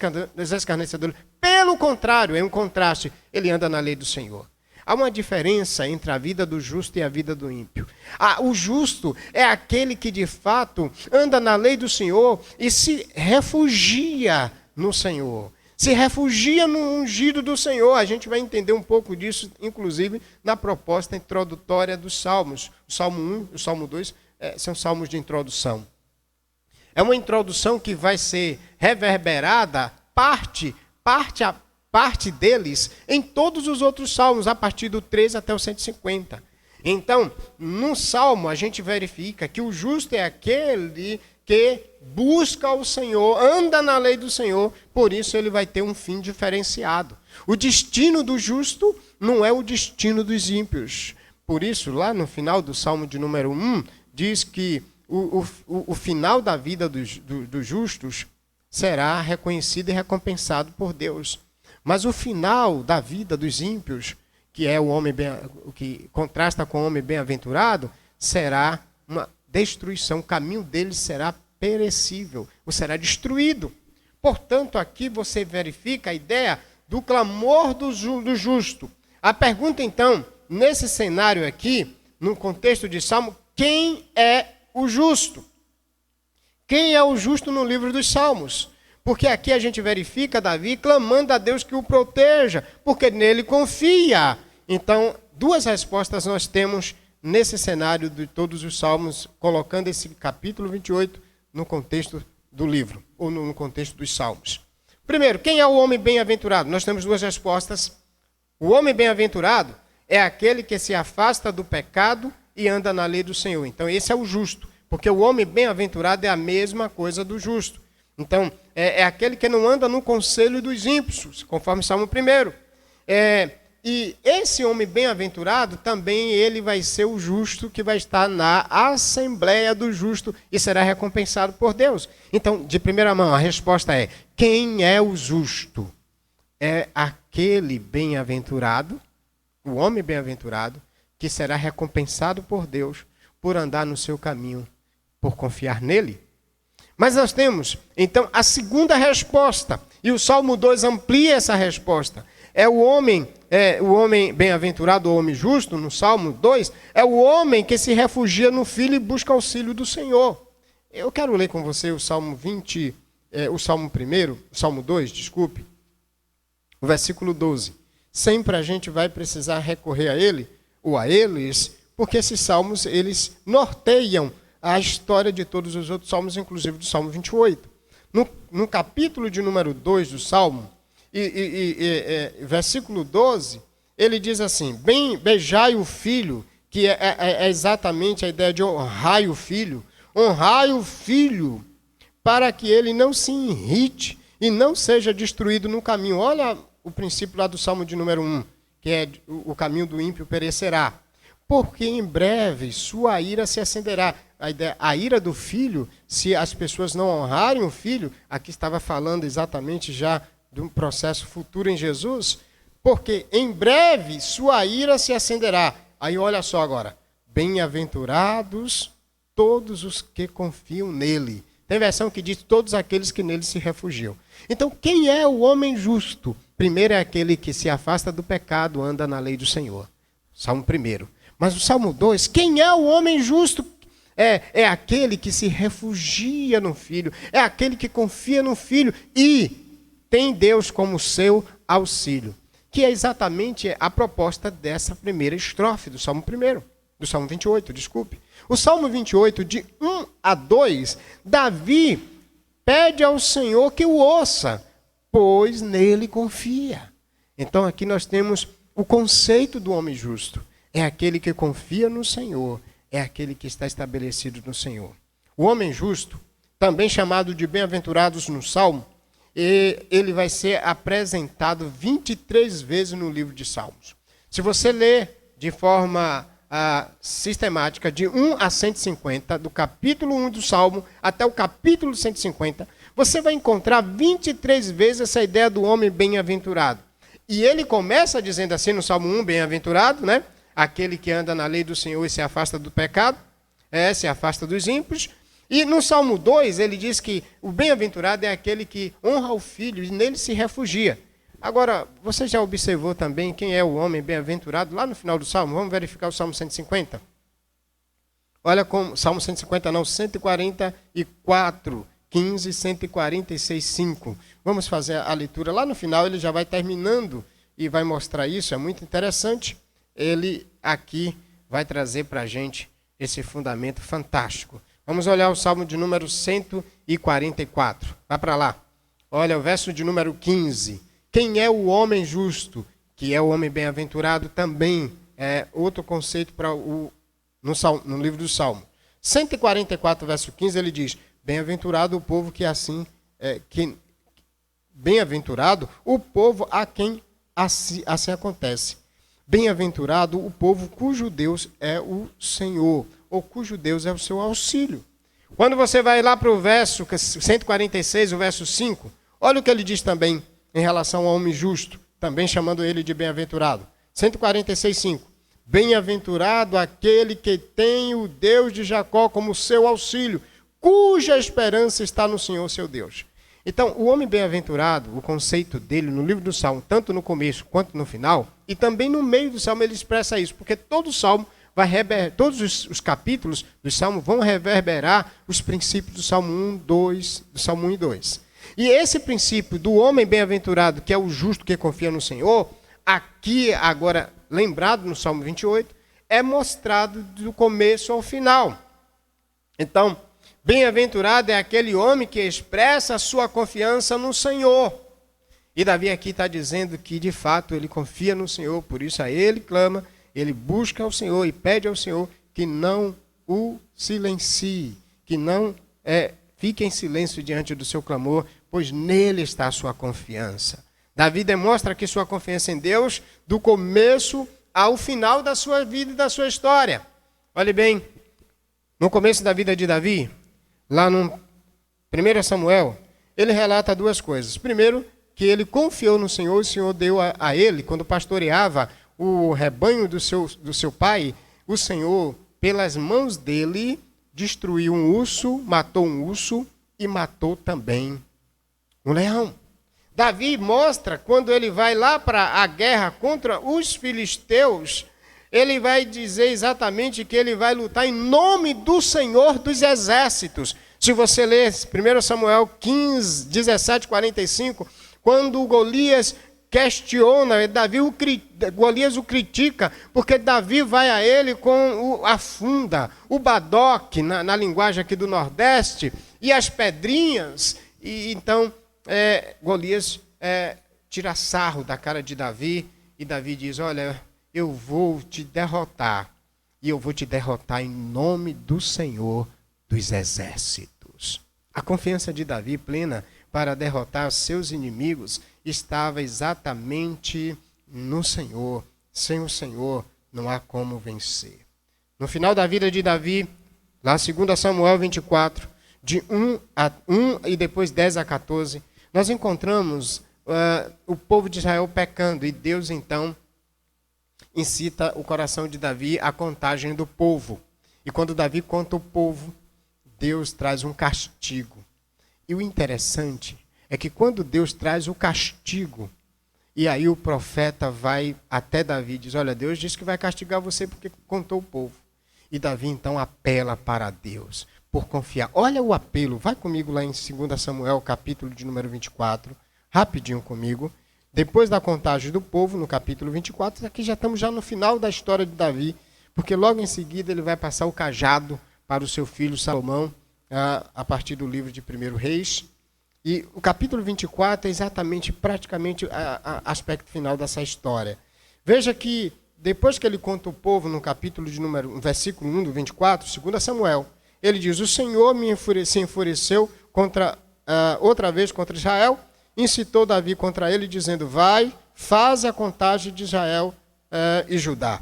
escarnecedores. Pelo contrário, é um contraste, ele anda na lei do Senhor. Há uma diferença entre a vida do justo e a vida do ímpio. O justo é aquele que de fato anda na lei do Senhor e se refugia no Senhor. Se refugia no ungido do Senhor. A gente vai entender um pouco disso, inclusive, na proposta introdutória dos Salmos. O Salmo 1 e o Salmo 2 são salmos de introdução. É uma introdução que vai ser reverberada, parte deles, em todos os outros salmos, a partir do 3 até o 150. Então, no Salmo, a gente verifica que o justo é aquele que busca o Senhor, anda na lei do Senhor, por isso ele vai ter um fim diferenciado. O destino do justo não é o destino dos ímpios. Por isso, lá no final do Salmo de número 1, diz que o final da vida dos justos será reconhecido e recompensado por Deus. Mas o final da vida dos ímpios, que é o que contrasta com o homem bem-aventurado, será uma destruição. O caminho deles será perecível, ou será destruído. Portanto, aqui você verifica a ideia do clamor do justo. A pergunta, então, nesse cenário aqui, no contexto de Salmo, quem é o justo? Quem é o justo no livro dos Salmos? Porque aqui a gente verifica Davi clamando a Deus que o proteja, porque nele confia. Então, duas respostas nós temos nesse cenário de todos os Salmos, colocando esse capítulo 28 no contexto do livro, ou no contexto dos Salmos. Primeiro, quem é o homem bem-aventurado? Nós temos duas respostas. O homem bem-aventurado é aquele que se afasta do pecado e anda na lei do Senhor. Então, esse é o justo, porque o homem bem-aventurado é a mesma coisa do justo. Então, é aquele que não anda no conselho dos ímpios, conforme Salmo 1. E esse homem bem-aventurado também ele vai ser o justo que vai estar na Assembleia do Justo e será recompensado por Deus. Então, de primeira mão, a resposta é: quem é o justo? É aquele bem-aventurado, o homem bem-aventurado, que será recompensado por Deus por andar no seu caminho, por confiar nele. Mas nós temos, então, a segunda resposta, e o Salmo 2 amplia essa resposta. É o homem bem-aventurado, o homem justo, no Salmo 2, é o homem que se refugia no Filho e busca auxílio do Senhor. Eu quero ler com você o Salmo 2, desculpe, o versículo 12. Sempre a gente vai precisar recorrer a ele, ou a eles, porque esses salmos, eles norteiam a história de todos os outros salmos, inclusive do Salmo 28. No capítulo de número 2 do Salmo, versículo 12, ele diz assim: beijai o filho, que é exatamente a ideia de honrai o filho para que ele não se irrite e não seja destruído no caminho. Olha o princípio lá do Salmo de número 1, que é o caminho do ímpio perecerá, porque em breve sua ira se acenderá. A ira do filho, se as pessoas não honrarem o filho, aqui estava falando exatamente já de um processo futuro em Jesus, porque em breve sua ira se acenderá. Aí olha só agora: bem-aventurados todos os que confiam nele. Tem versão que diz todos aqueles que nele se refugiam. Então, quem é o homem justo? Primeiro é aquele que se afasta do pecado, anda na lei do Senhor. Salmo 1. Mas o Salmo 2, quem é o homem justo? É aquele que se refugia no Filho, é aquele que confia no Filho e tem Deus como seu auxílio. Que é exatamente a proposta dessa primeira estrofe do Salmo 28, desculpe. O Salmo 28, de 1 a 2, Davi pede ao Senhor que o ouça, pois nele confia. Então aqui nós temos o conceito do homem justo. É aquele que confia no Senhor, é aquele que está estabelecido no Senhor. O homem justo, também chamado de bem-aventurados no Salmo, ele vai ser apresentado 23 vezes no livro de Salmos. Se você ler de forma sistemática, de 1 a 150, do capítulo 1 do Salmo até o capítulo 150, você vai encontrar 23 vezes essa ideia do homem bem-aventurado. E ele começa dizendo assim no Salmo 1, bem-aventurado, né? Aquele que anda na lei do Senhor e se afasta do pecado, se afasta dos ímpios. E no Salmo 2, ele diz que o bem-aventurado é aquele que honra o Filho e nele se refugia. Agora, você já observou também quem é o homem bem-aventurado lá no final do Salmo? Vamos verificar o Salmo 150? Olha como, Salmo 150 não, 144, 15, 146, 5. Vamos fazer a leitura. Lá no final ele já vai terminando e vai mostrar isso, é muito interessante. Ele aqui vai trazer para a gente esse fundamento fantástico. Vamos olhar o Salmo de número 144. Vai para lá. Olha o verso de número 15. Quem é o homem justo? Que é o homem bem-aventurado também. É outro conceito no livro do Salmo. 144, verso 15, ele diz: bem-aventurado o povo que assim... bem-aventurado o povo a quem assim acontece. Bem-aventurado o povo cujo Deus é o Senhor, ou cujo Deus é o seu auxílio. Quando você vai lá para o verso 146, o verso 5, olha o que ele diz também em relação ao homem justo, também chamando ele de bem-aventurado. 146, 5. Bem-aventurado aquele que tem o Deus de Jacó como seu auxílio, cuja esperança está no Senhor, seu Deus. Então, o homem bem-aventurado, o conceito dele no livro do Salmo, tanto no começo quanto no final, e também no meio do Salmo ele expressa isso, porque todo o Salmo todos os capítulos do Salmo vão reverberar os princípios do Salmo 1, 2, do Salmo 1 e 2. E esse princípio do homem bem-aventurado, que é o justo que confia no Senhor, aqui agora lembrado no Salmo 28, é mostrado do começo ao final. Então, bem-aventurado é aquele homem que expressa a sua confiança no Senhor. E Davi aqui está dizendo que, de fato, ele confia no Senhor, por isso a ele clama, ele busca ao Senhor e pede ao Senhor que não o silencie, que não fique em silêncio diante do seu clamor, pois nele está a sua confiança. Davi demonstra aqui sua confiança em Deus do começo ao final da sua vida e da sua história. Olhe bem, no começo da vida de Davi, lá no 1 Samuel, ele relata duas coisas. Primeiro, que ele confiou no Senhor, o Senhor deu a ele, quando pastoreava o rebanho do seu pai, o Senhor, pelas mãos dele, destruiu um urso, matou um urso e matou também um leão. Davi mostra, quando ele vai lá para a guerra contra os filisteus, ele vai dizer exatamente que ele vai lutar em nome do Senhor dos exércitos. Se você ler 1 Samuel 15, 17, 45, quando Golias questiona, Golias o critica, porque Davi vai a ele com a funda, o badoque, na linguagem aqui do Nordeste, e as pedrinhas, e então Golias tira sarro da cara de Davi, e Davi diz, olha, eu vou te derrotar, e eu vou te derrotar em nome do Senhor dos exércitos. A confiança de Davi plena para derrotar seus inimigos estava exatamente no Senhor. Sem o Senhor não há como vencer. No final da vida de Davi, lá 2 Samuel 24, de 1 e depois 10 a 14, nós encontramos o povo de Israel pecando, e Deus então incita o coração de Davi à contagem do povo. E quando Davi conta o povo, Deus traz um castigo. E o interessante é que quando Deus traz o castigo, e aí o profeta vai até Davi e diz, olha, Deus disse que vai castigar você porque contou o povo. E Davi então apela para Deus, por confiar. Olha o apelo, vai comigo lá em 2 Samuel, capítulo de número 24, rapidinho comigo. Depois da contagem do povo, no capítulo 24, aqui já estamos no final da história de Davi, porque logo em seguida ele vai passar o cajado para o seu filho Salomão, a partir do livro de 1 Reis. E o capítulo 24 é exatamente, praticamente, o aspecto final dessa história. Veja que, depois que ele conta o povo, no capítulo de número, versículo 1 do 24, 2 Samuel, ele diz, o Senhor se enfureceu outra vez contra Israel, incitou Davi contra ele, dizendo, vai, faz a contagem de Israel e Judá.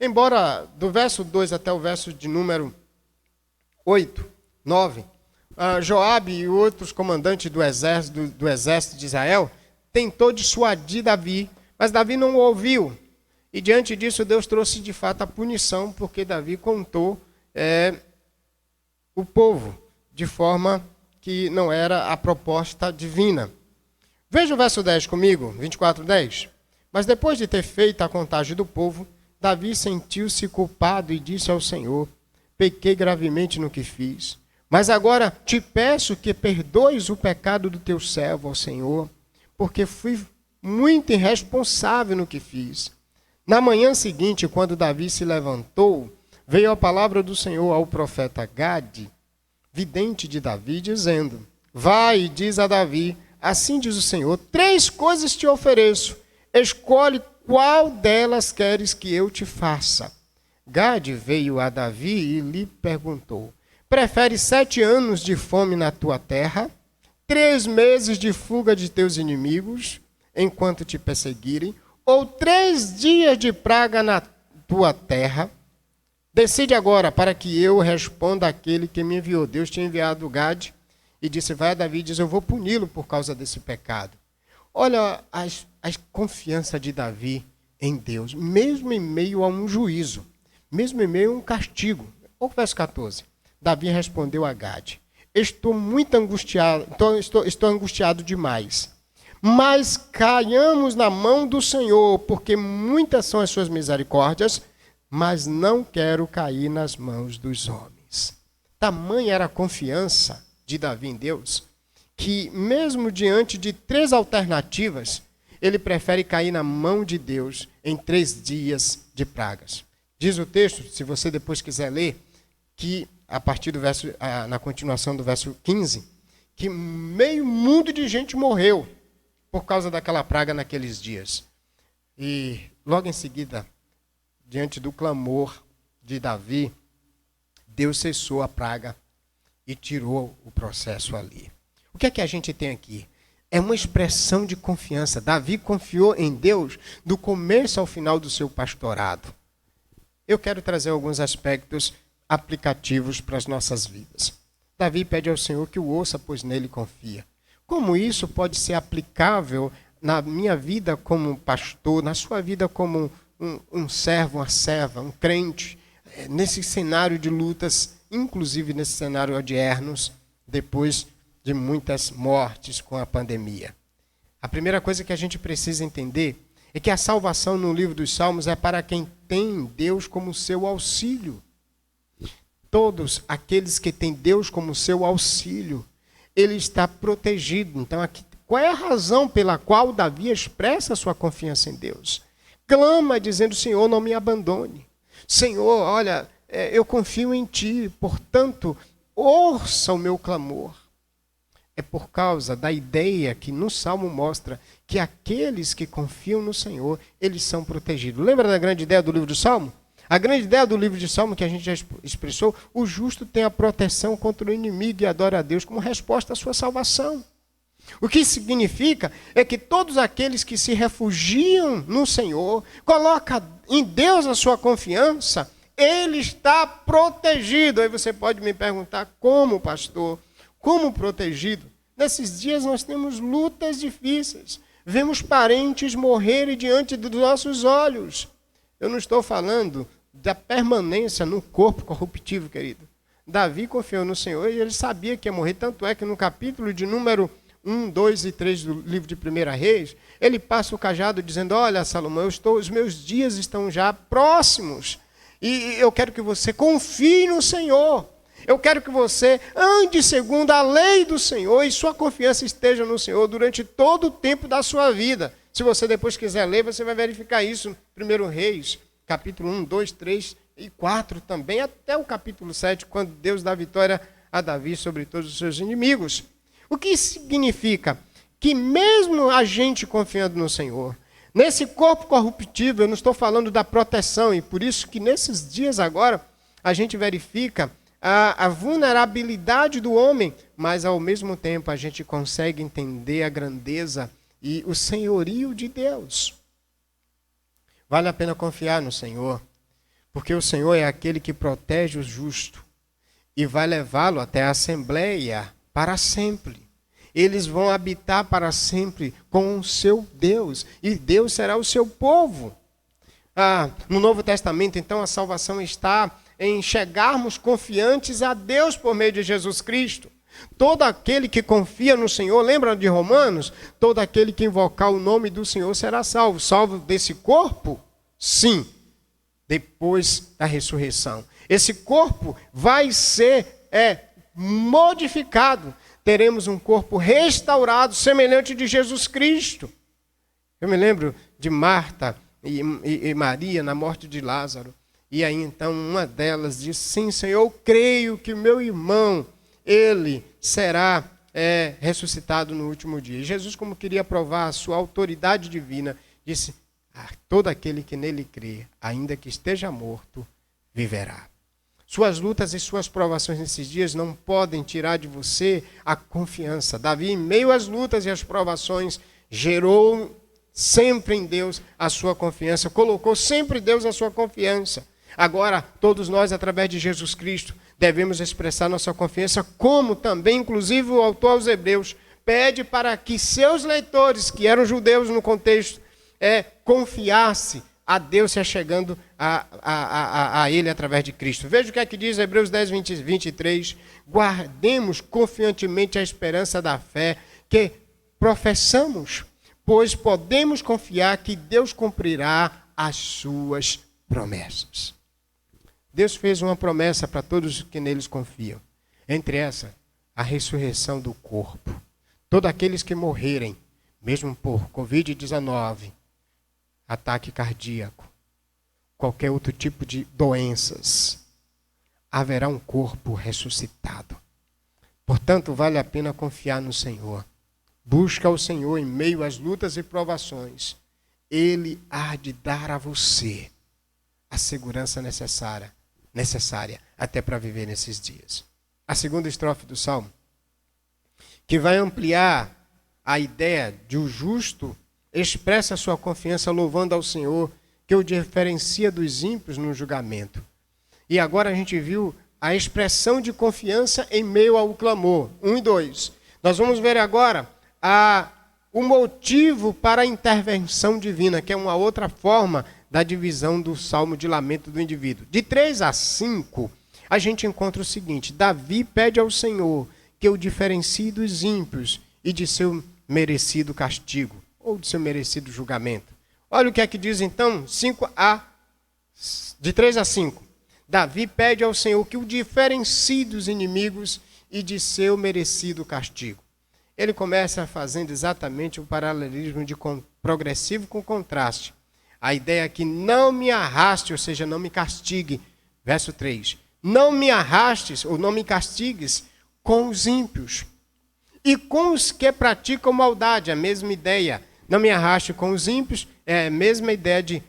Embora do verso 2 até o verso de número 8, 9, Joabe e outros comandantes do exército de Israel tentou dissuadir Davi, mas Davi não o ouviu. E diante disso Deus trouxe de fato a punição, porque Davi contou o povo de forma que não era a proposta divina. Veja o verso 10 comigo, 24:10. Mas depois de ter feito a contagem do povo, Davi sentiu-se culpado e disse ao Senhor, pequei gravemente no que fiz. Mas agora te peço que perdoes o pecado do teu servo, ó Senhor, porque fui muito irresponsável no que fiz. Na manhã seguinte, quando Davi se levantou, veio a palavra do Senhor ao profeta Gade, vidente de Davi, dizendo, vai e diz a Davi, assim diz o Senhor, 3 coisas te ofereço, escolhe qual delas queres que eu te faça. Gade veio a Davi e lhe perguntou, prefere 7 anos de fome na tua terra, 3 meses de fuga de teus inimigos, enquanto te perseguirem, ou 3 dias de praga na tua terra? Decide agora, para que eu responda àquele que me enviou. Deus tinha enviado Gade e disse, vai a Davi e diz, eu vou puni-lo por causa desse pecado. Olha a confiança de Davi em Deus, mesmo em meio a um juízo, mesmo em meio a um castigo. Olha o verso 14. Davi respondeu a Gade, estou muito angustiado, estou angustiado demais. Mas caiamos na mão do Senhor, porque muitas são as suas misericórdias, mas não quero cair nas mãos dos homens. Tamanha era a confiança de Davi em Deus, que mesmo diante de 3 alternativas, ele prefere cair na mão de Deus em 3 dias de pragas. Diz o texto, se você depois quiser ler, que a partir do verso, na continuação do verso 15, que meio mundo de gente morreu por causa daquela praga naqueles dias. E logo em seguida, diante do clamor de Davi, Deus cessou a praga e tirou o processo ali. O que é que a gente tem aqui? É uma expressão de confiança. Davi confiou em Deus do começo ao final do seu pastorado. Eu quero trazer alguns aspectos aplicativos para as nossas vidas. Davi pede ao Senhor que o ouça, pois nele confia. Como isso pode ser aplicável na minha vida como pastor, na sua vida como um servo, uma serva, um crente, nesse cenário de lutas, inclusive nesse cenário odiernos, depois de muitas mortes com a pandemia. A primeira coisa que a gente precisa entender é que a salvação no livro dos Salmos é para quem tem Deus como seu auxílio. Todos aqueles que têm Deus como seu auxílio, ele está protegido. Então, aqui, qual é a razão pela qual Davi expressa a sua confiança em Deus? Clama dizendo, Senhor, não me abandone. Senhor, olha, eu confio em Ti, portanto, ouça o meu clamor. É por causa da ideia que no Salmo mostra que aqueles que confiam no Senhor, eles são protegidos. Lembra da grande ideia do livro do Salmo? A grande ideia do livro de Salmo que a gente já expressou, o justo tem a proteção contra o inimigo e adora a Deus como resposta à sua salvação. O que significa é que todos aqueles que se refugiam no Senhor, colocam em Deus a sua confiança, ele está protegido. Aí você pode me perguntar, como, pastor? Como protegido? Nesses dias nós temos lutas difíceis. Vemos parentes morrerem diante dos nossos olhos. Eu não estou falando da permanência no corpo corruptível, querido. Davi confiou no Senhor e ele sabia que ia morrer. Tanto é que no capítulo de número 1, 2 e 3 do livro de 1 Reis, ele passa o cajado dizendo, olha, Salomão, os meus dias estão já próximos. E eu quero que você confie no Senhor. Eu quero que você ande segundo a lei do Senhor e sua confiança esteja no Senhor durante todo o tempo da sua vida. Se você depois quiser ler, você vai verificar isso no 1 Reis, capítulo 1, 2, 3 e 4 também, até o capítulo 7, quando Deus dá vitória a Davi sobre todos os seus inimigos. O que significa? Que mesmo a gente confiando no Senhor, nesse corpo corruptível, eu não estou falando da proteção, e por isso que nesses dias agora, a gente verifica a vulnerabilidade do homem, mas ao mesmo tempo a gente consegue entender a grandeza e o senhorio de Deus. Vale a pena confiar no Senhor, porque o Senhor é aquele que protege o justo e vai levá-lo até a assembleia para sempre. Eles vão habitar para sempre com o seu Deus, e Deus será o seu povo. No Novo Testamento, então, a salvação está em chegarmos confiantes a Deus por meio de Jesus Cristo. Todo aquele que confia no Senhor, lembra de Romanos? Todo aquele que invocar o nome do Senhor será salvo. Salvo desse corpo? Sim, depois da ressurreição. Esse corpo vai ser modificado. Teremos um corpo restaurado, semelhante de Jesus Cristo. Eu me lembro de Marta e Maria na morte de Lázaro. E aí então uma delas disse, sim, Senhor, eu creio que meu irmão, ele será ressuscitado no último dia. E Jesus, como queria provar a sua autoridade divina, disse, todo aquele que nele crê, ainda que esteja morto, viverá. Suas lutas e suas provações nesses dias não podem tirar de você a confiança. Davi, em meio às lutas e às provações, gerou sempre em Deus a sua confiança, colocou sempre Deus a sua confiança. Agora, todos nós, através de Jesus Cristo, devemos expressar nossa confiança, como também, inclusive, o autor aos Hebreus pede para que seus leitores, que eram judeus no contexto, confiasse a Deus se achegando a ele através de Cristo. Veja o que é que diz Hebreus 10, 23. Guardemos confiantemente a esperança da fé que professamos, pois podemos confiar que Deus cumprirá as suas promessas. Deus fez uma promessa para todos que neles confiam. Entre essa, a ressurreição do corpo. Todos aqueles que morrerem, mesmo por Covid-19, ataque cardíaco, qualquer outro tipo de doenças, haverá um corpo ressuscitado. Portanto, vale a pena confiar no Senhor. Busca o Senhor em meio às lutas e provações. Ele há de dar a você a segurança necessária até para viver nesses dias. A segunda estrofe do Salmo, que vai ampliar a ideia de o justo expressa sua confiança louvando ao Senhor, que o diferencia dos ímpios no julgamento. E agora a gente viu a expressão de confiança em meio ao clamor. 1 e 2. Nós vamos ver agora o motivo para a intervenção divina, que é uma outra forma da divisão do salmo de lamento do indivíduo. De 3 a 5, a gente encontra o seguinte: Davi pede ao Senhor que o diferencie dos ímpios e de seu merecido castigo, ou de seu merecido julgamento. Olha o que é que diz então, de 3 a 5. Davi pede ao Senhor que o diferencie dos inimigos e de seu merecido castigo. Ele começa fazendo exatamente o paralelismo de progressivo com contraste. A ideia é que não me arraste, ou seja, não me castigue. Verso 3. Não me arrastes, ou não me castigues, com os ímpios e com os que praticam maldade. A mesma ideia. Não me arraste com os ímpios, é a mesma ideia de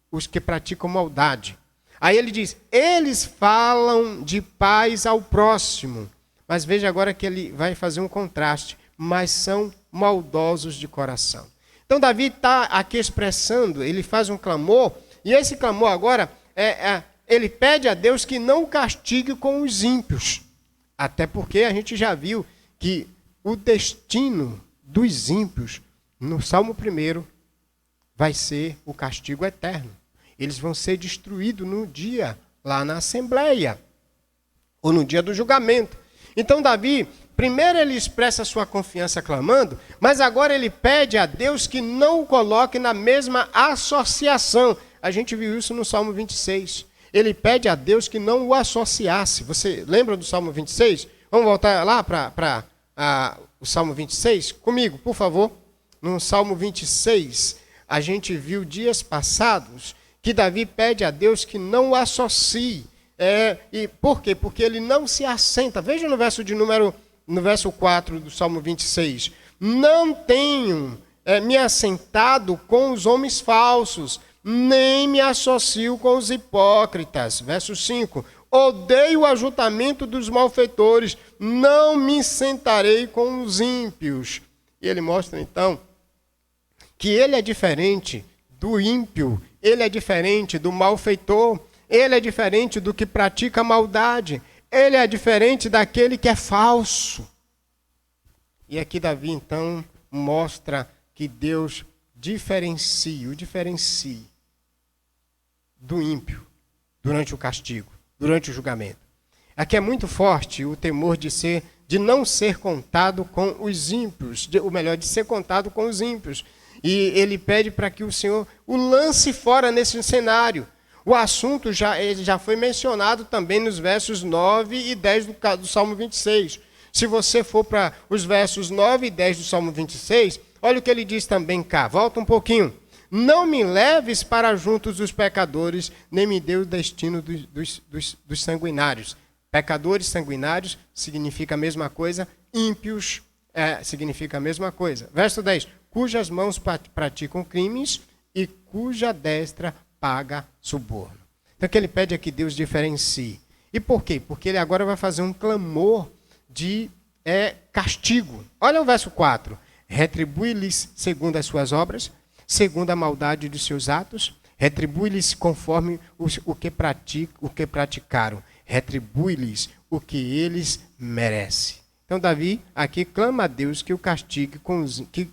os que praticam maldade. Aí ele diz, eles falam de paz ao próximo. Mas veja agora que ele vai fazer um contraste. Mas são maldosos de coração. Então Davi está aqui expressando, ele faz um clamor. E esse clamor agora, ele pede a Deus que não o castigue com os ímpios. Até porque a gente já viu que o destino dos ímpios, no Salmo 1, vai ser o castigo eterno. Eles vão ser destruídos no dia, lá na Assembleia, ou no dia do julgamento. Então Davi, primeiro ele expressa sua confiança clamando, mas agora ele pede a Deus que não o coloque na mesma associação. A gente viu isso no Salmo 26. Ele pede a Deus que não o associasse. Você lembra do Salmo 26? Vamos voltar lá para o Salmo 26? Comigo, por favor. No Salmo 26, a gente viu dias passados que Davi pede a Deus que não o associe. E por quê? Porque ele não se assenta. Veja no verso 4 do Salmo 26. Não tenho me assentado com os homens falsos, nem me associo com os hipócritas. Verso 5. Odeio o ajuntamento dos malfeitores, não me sentarei com os ímpios. E ele mostra então que ele é diferente do ímpio, ele é diferente do malfeitor, ele é diferente do que pratica maldade, ele é diferente daquele que é falso. E aqui Davi então mostra que Deus o diferencia do ímpio durante o castigo, durante o julgamento. Aqui é muito forte o temor de não ser contado com os ímpios, de ser contado com os ímpios. E ele pede para que o Senhor o lance fora nesse cenário. O assunto já foi mencionado também nos versos 9 e 10 do Salmo 26. Se você for para os versos 9 e 10 do Salmo 26, olha o que ele diz também cá. Volta um pouquinho. Não me leves para juntos dos pecadores, nem me dê o destino dos sanguinários. Pecadores, sanguinários, significa a mesma coisa. Ímpios, significa a mesma coisa. Verso 10. Cujas mãos praticam crimes e cuja destra paga suborno. Então o que ele pede é que Deus diferencie. E por quê? Porque ele agora vai fazer um clamor de castigo. Olha o verso 4. Retribui-lhes segundo as suas obras, segundo a maldade dos seus atos, retribui-lhes conforme o que praticaram, retribui-lhes o que eles merecem. Então Davi aqui clama a Deus que o castigue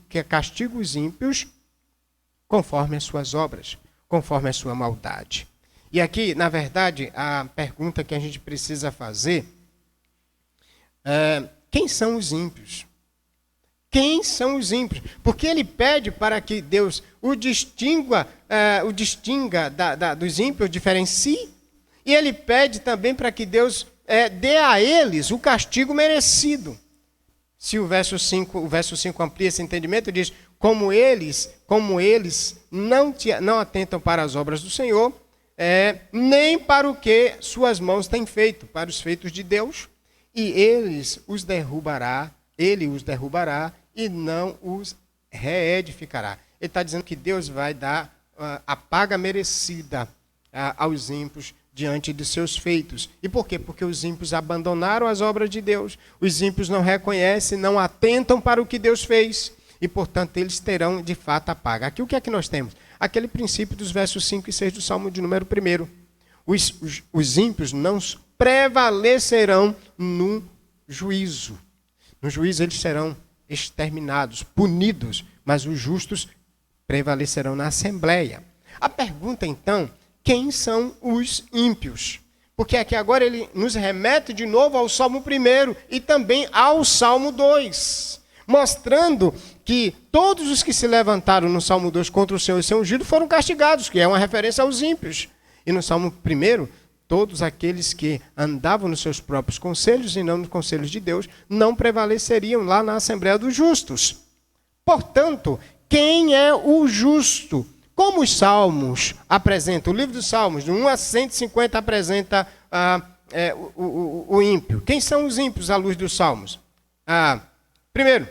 que castigue os ímpios conforme as suas obras, conforme a sua maldade. E aqui, na verdade, a pergunta que a gente precisa fazer é: quem são os ímpios? Quem são os ímpios? Porque ele pede para que Deus o distinga dos ímpios, diferencie, e ele pede também para que Deus dê a eles o castigo merecido. Se o verso 5 amplia esse entendimento, diz, como eles não atentam para as obras do Senhor, nem para o que suas mãos têm feito, para os feitos de Deus, e ele os derrubará e não os reedificará. Ele está dizendo que Deus vai dar a paga merecida aos ímpios diante de seus feitos. E por quê? Porque os ímpios abandonaram as obras de Deus. Os ímpios não reconhecem, não atentam para o que Deus fez. E, portanto, eles terão de fato a paga. Aqui o que é que nós temos? Aquele princípio dos versos 5 e 6 do Salmo de número 1. Os ímpios não prevalecerão no juízo. No juízo eles serão exterminados, punidos, mas os justos prevalecerão na assembleia. A pergunta, então, quem são os ímpios? Porque aqui agora ele nos remete de novo ao Salmo 1 e também ao Salmo 2, mostrando que todos os que se levantaram no Salmo 2 contra o Senhor e seu ungido foram castigados, que é uma referência aos ímpios. E no Salmo 1, todos aqueles que andavam nos seus próprios conselhos e não nos conselhos de Deus, não prevaleceriam lá na Assembleia dos Justos. Portanto, quem é o justo? Como os Salmos apresentam, o livro dos Salmos, de 1 a 150, apresenta o ímpio. Quem são os ímpios à luz dos Salmos? Primeiro,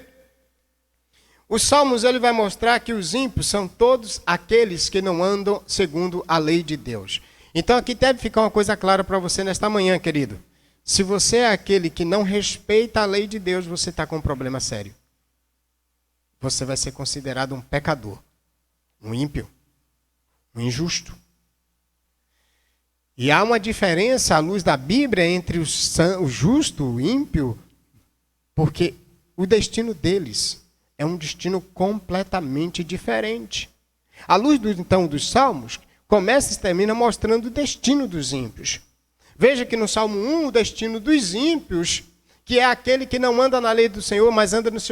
os Salmos ele vai mostrar que os ímpios são todos aqueles que não andam segundo a lei de Deus. Então aqui deve ficar uma coisa clara para você nesta manhã, querido. Se você é aquele que não respeita a lei de Deus, você está com um problema sério. Você vai ser considerado um pecador, um ímpio, um injusto. E há uma diferença à luz da Bíblia entre o justo e o ímpio, porque o destino deles é um destino completamente diferente. À luz, então, dos Salmos, começa e termina mostrando o destino dos ímpios. Veja que no Salmo 1, o destino dos ímpios, que é aquele que não anda na lei do Senhor, mas anda nas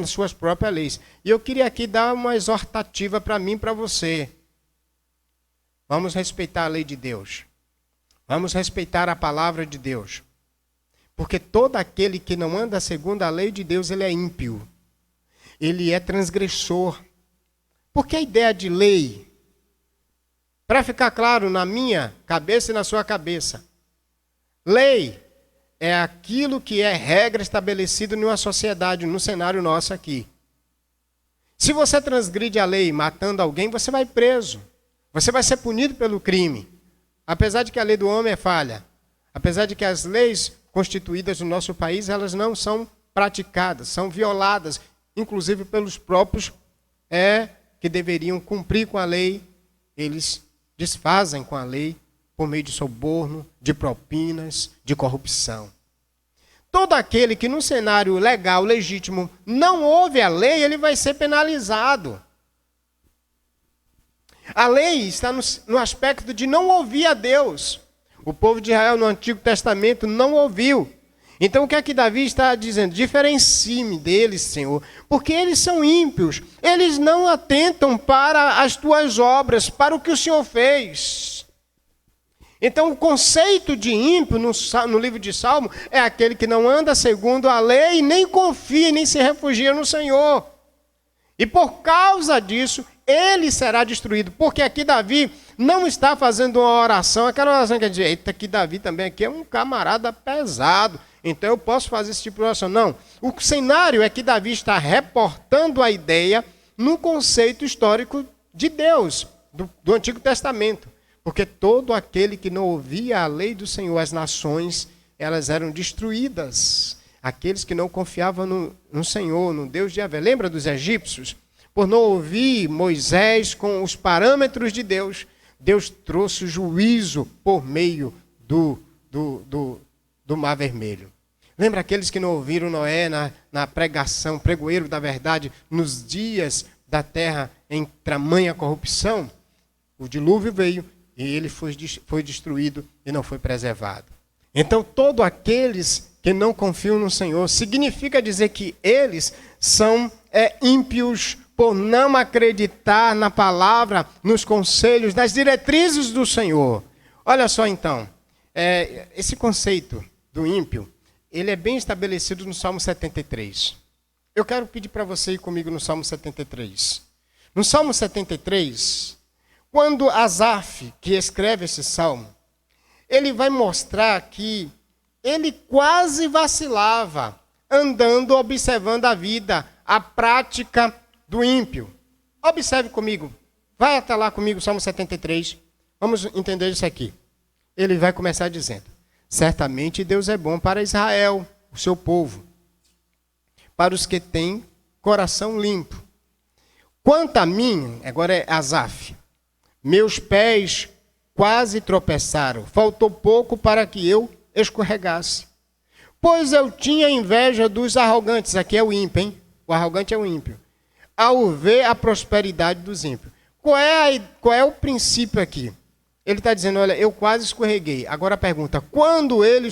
suas próprias leis. E eu queria aqui dar uma exortativa para mim e para você. Vamos respeitar a lei de Deus. Vamos respeitar a palavra de Deus. Porque todo aquele que não anda segundo a lei de Deus, ele é ímpio. Ele é transgressor. Porque a ideia de lei, para ficar claro na minha cabeça e na sua cabeça, lei é aquilo que é regra estabelecida numa sociedade, no cenário nosso aqui. Se você transgride a lei matando alguém, você vai preso. Você vai ser punido pelo crime. Apesar de que a lei do homem é falha. Apesar de que as leis constituídas no nosso país, elas não são praticadas, são violadas, inclusive pelos próprios que deveriam cumprir com a lei, eles desfazem com a lei por meio de suborno, de propinas, de corrupção. Todo aquele que no cenário legal, legítimo, não ouve a lei, ele vai ser penalizado. A lei está no aspecto de não ouvir a Deus. O povo de Israel no Antigo Testamento não ouviu. Então o que é que Davi está dizendo? Diferencie-me deles, Senhor, porque eles são ímpios. Eles não atentam para as tuas obras, para o que o Senhor fez. Então o conceito de ímpio no livro de Salmo é aquele que não anda segundo a lei, nem confia, nem se refugia no Senhor. E por causa disso, ele será destruído. Porque aqui Davi não está fazendo uma oração, aquela oração que quer dizer, eita, que Davi também aqui é um camarada pesado, então eu posso fazer esse tipo de oração. Não, o cenário é que Davi está reportando a ideia no conceito histórico de Deus, do Antigo Testamento. Porque todo aquele que não ouvia a lei do Senhor, as nações, elas eram destruídas. Aqueles que não confiavam no Senhor, no Deus de Yahvé. Lembra dos egípcios? Por não ouvir Moisés com os parâmetros de Deus, Deus trouxe o juízo por meio do Mar Vermelho. Lembra aqueles que não ouviram Noé na pregação, pregoeiro da verdade, nos dias da terra em tamanha corrupção? O dilúvio veio e ele foi destruído e não foi preservado. Então, todos aqueles que não confiam no Senhor, significa dizer que eles são ímpios por não acreditar na palavra, nos conselhos, nas diretrizes do Senhor. Olha só então, esse conceito do ímpio, ele é bem estabelecido no Salmo 73. Eu quero pedir para você ir comigo no Salmo 73. No Salmo 73, quando Asaf, que escreve esse salmo, ele vai mostrar que ele quase vacilava, andando, observando a vida, a prática do ímpio. Observe comigo. Vai até lá comigo, Salmo 73. Vamos entender isso aqui. ele vai começar dizendo: certamente Deus é bom para Israel, o seu povo, para os que têm coração limpo. Quanto a mim, agora é Asaf, meus pés quase tropeçaram, faltou pouco para que eu escorregasse. Pois eu tinha inveja dos arrogantes, aqui é o ímpio, hein? O arrogante é o ímpio. Ao ver a prosperidade dos ímpios. Qual é o princípio aqui? Ele está dizendo, olha, eu quase escorreguei. Agora a pergunta, quando ele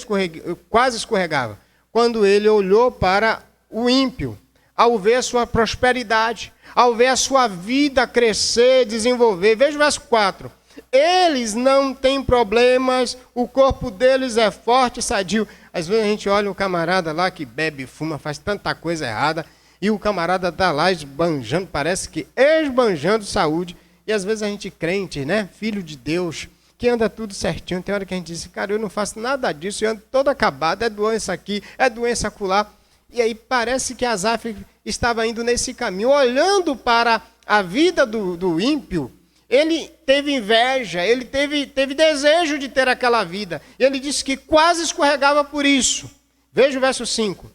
quase escorregava? Quando ele olhou para o ímpio, ao ver a sua prosperidade, ao ver a sua vida crescer, desenvolver. Veja o verso 4. Eles não têm problemas, o corpo deles é forte e sadio. Às vezes a gente olha o camarada lá que bebe, fuma, faz tanta coisa errada, e o camarada está lá esbanjando, parece que esbanjando saúde. E às vezes a gente crente, né, filho de Deus, que anda tudo certinho. Tem hora que a gente diz, cara, eu não faço nada disso, eu ando todo acabado, é doença aqui, é doença acolá. E aí parece que Asaf estava indo nesse caminho, olhando para a vida do ímpio. Ele teve inveja, ele teve desejo de ter aquela vida. Ele disse que quase escorregava por isso. Veja o verso 5.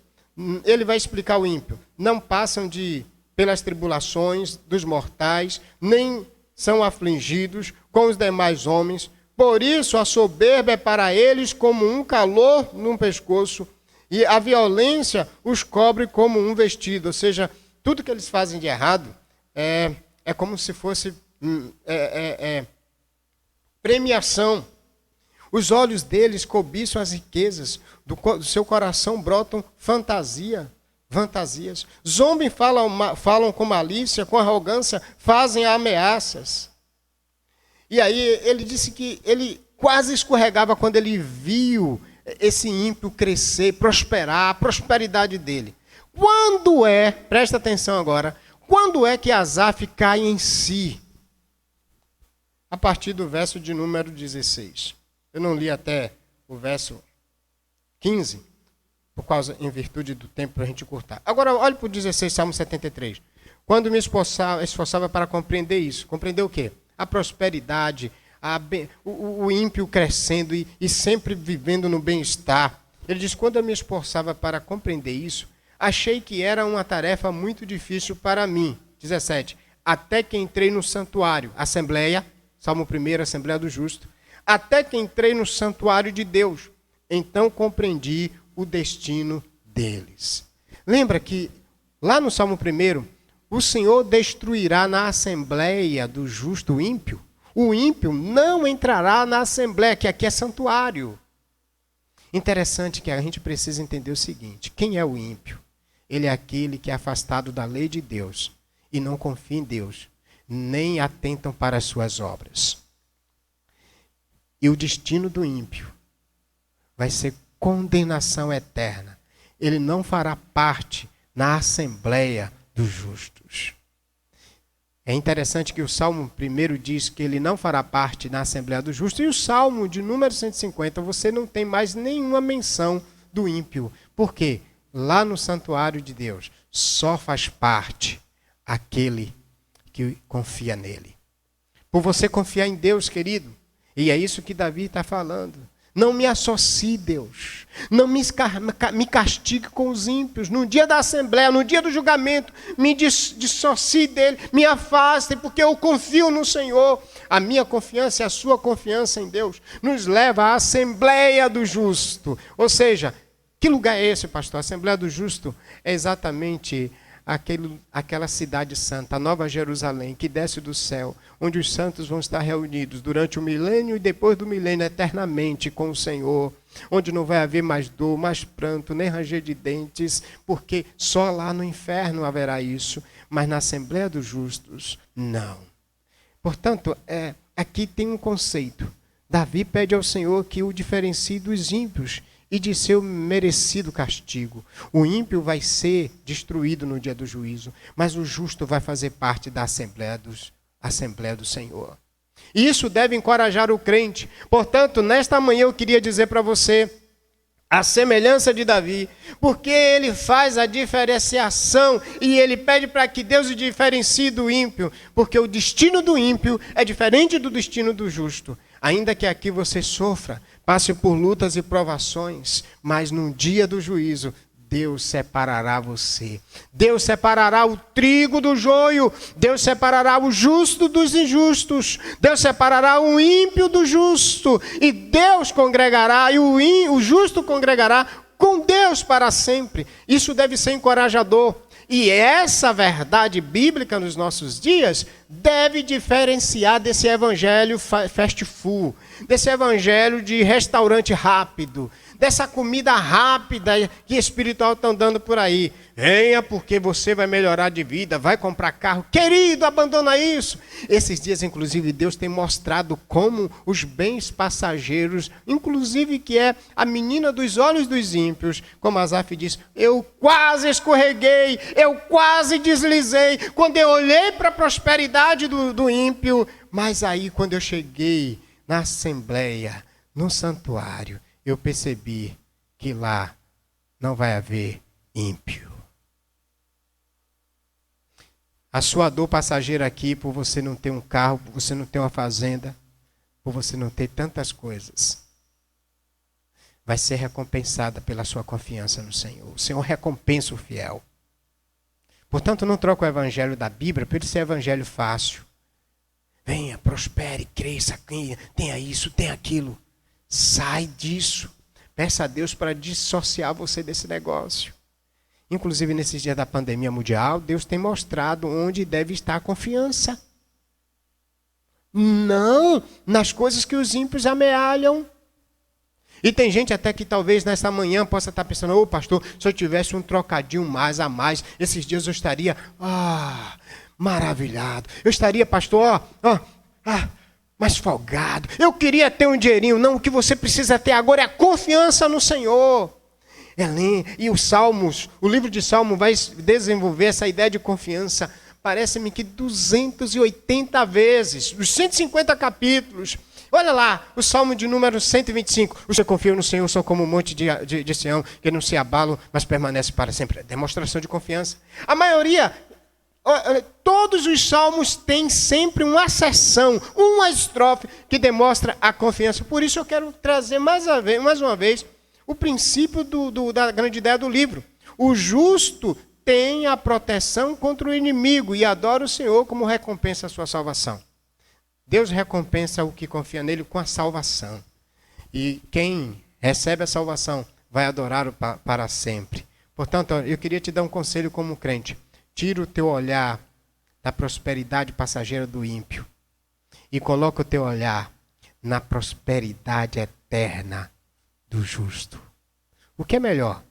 Ele vai explicar o ímpio. Não passam pelas tribulações dos mortais, nem são afligidos com os demais homens. Por isso a soberba é para eles como um calor no pescoço, e a violência os cobre como um vestido. Ou seja, tudo que eles fazem de errado é como se fosse premiação. Os olhos deles cobiçam as riquezas, do seu coração brotam fantasias. Zombem, falam com malícia, com arrogância, fazem ameaças. E aí ele disse que ele quase escorregava quando ele viu esse ímpio crescer, prosperar, a prosperidade dele. Presta atenção agora, quando é que Asaf cai em si? A partir do verso de número 16. Eu não li até o verso 15, em virtude do tempo para a gente cortar. Agora, olhe para o 16, Salmo 73. Quando me esforçava para compreender isso. Compreender o quê? A prosperidade, o ímpio crescendo e sempre vivendo no bem-estar. Ele diz, quando eu me esforçava para compreender isso, achei que era uma tarefa muito difícil para mim. 17. Até que entrei no santuário, Assembleia, Salmo 1, Assembleia do Justo. Até que entrei no santuário de Deus. Então compreendi o destino deles. Lembra que lá no Salmo 1, o Senhor destruirá na Assembleia do Justo o ímpio. O ímpio não entrará na Assembleia, que aqui é santuário. Interessante que a gente precisa entender o seguinte, quem é o ímpio? Ele é aquele que é afastado da lei de Deus e não confia em Deus, nem atentam para as suas obras. E o destino do ímpio vai ser condenação eterna. Ele não fará parte na Assembleia dos Justos. É interessante que o Salmo 1 diz que ele não fará parte na Assembleia dos Justos, e o Salmo de número 150, você não tem mais nenhuma menção do ímpio. Por quê? Lá no santuário de Deus, só faz parte aquele que confia nele. Por você confiar em Deus, querido, e é isso que Davi está falando. Não me associe, Deus. Não me castigue com os ímpios. No dia da Assembleia, no dia do julgamento, me dissocie dele, me afaste, porque eu confio no Senhor. A minha confiança e a sua confiança em Deus nos leva à Assembleia do Justo. Ou seja, que lugar é esse, pastor? A Assembleia do Justo é exatamente aquela cidade santa, a Nova Jerusalém, que desce do céu, onde os santos vão estar reunidos durante o milênio e depois do milênio eternamente com o Senhor, onde não vai haver mais dor, mais pranto, nem ranger de dentes, porque só lá no inferno haverá isso, mas na Assembleia dos Justos, não. Portanto, aqui tem um conceito. Davi pede ao Senhor que o diferencie dos ímpios e de seu merecido castigo. O ímpio vai ser destruído no dia do juízo, mas o justo vai fazer parte da Assembleia do Senhor. E isso deve encorajar o crente. Portanto, nesta manhã eu queria dizer para você, a semelhança de Davi, porque ele faz a diferenciação e ele pede para que Deus o diferencie do ímpio, porque o destino do ímpio é diferente do destino do justo. Ainda que aqui você sofra, passe por lutas e provações, mas no dia do juízo, Deus separará você. Deus separará o trigo do joio. Deus separará o justo dos injustos. Deus separará o ímpio do justo. E Deus congregará, e o justo congregará com Deus para sempre. Isso deve ser encorajador. E essa verdade bíblica nos nossos dias deve diferenciar desse evangelho fast food, desse evangelho de restaurante rápido, dessa comida rápida que espiritual estão dando por aí. Venha porque você vai melhorar de vida, vai comprar carro. Querido, abandona isso. Esses dias, inclusive, Deus tem mostrado como os bens passageiros, inclusive que é a menina dos olhos dos ímpios, como Asaf diz, eu quase escorreguei, eu quase deslizei, quando eu olhei para a prosperidade do ímpio, mas aí quando eu cheguei na assembleia, no santuário, eu percebi que lá não vai haver ímpio. A sua dor passageira aqui, por você não ter um carro, por você não ter uma fazenda, por você não ter tantas coisas, vai ser recompensada pela sua confiança no Senhor. O Senhor recompensa o fiel. Portanto, não troque o evangelho da Bíblia por esse evangelho fácil. Venha, prospere, cresça, tenha isso, tenha aquilo. Sai disso. Peça a Deus para dissociar você desse negócio. Inclusive, nesses dias da pandemia mundial, Deus tem mostrado onde deve estar a confiança. Não nas coisas que os ímpios amealham. E tem gente até que talvez nessa manhã possa estar pensando, ô pastor, se eu tivesse um trocadinho mais a mais, esses dias eu estaria, maravilhado. Eu estaria, pastor, mais folgado. Eu queria ter um dinheirinho. Não, o que você precisa ter agora é a confiança no Senhor. E os Salmos, o livro de Salmos vai desenvolver essa ideia de confiança, parece-me que 280 vezes, os 150 capítulos. Olha lá, o Salmo de número 125. Você confia no Senhor, só como um monte de Sião, que não se abala, mas permanece para sempre. Demonstração de confiança. A maioria, todos os salmos têm sempre uma seção, uma estrofe que demonstra a confiança. Por isso eu quero trazer mais uma vez o princípio da grande ideia do livro. O justo tem a proteção contra o inimigo e adora o Senhor como recompensa a sua salvação. Deus recompensa o que confia nele com a salvação. E quem recebe a salvação vai adorá-lo para sempre. Portanto, eu queria te dar um conselho como crente. Tira o teu olhar da prosperidade passageira do ímpio e coloca o teu olhar na prosperidade eterna do justo. O que é melhor?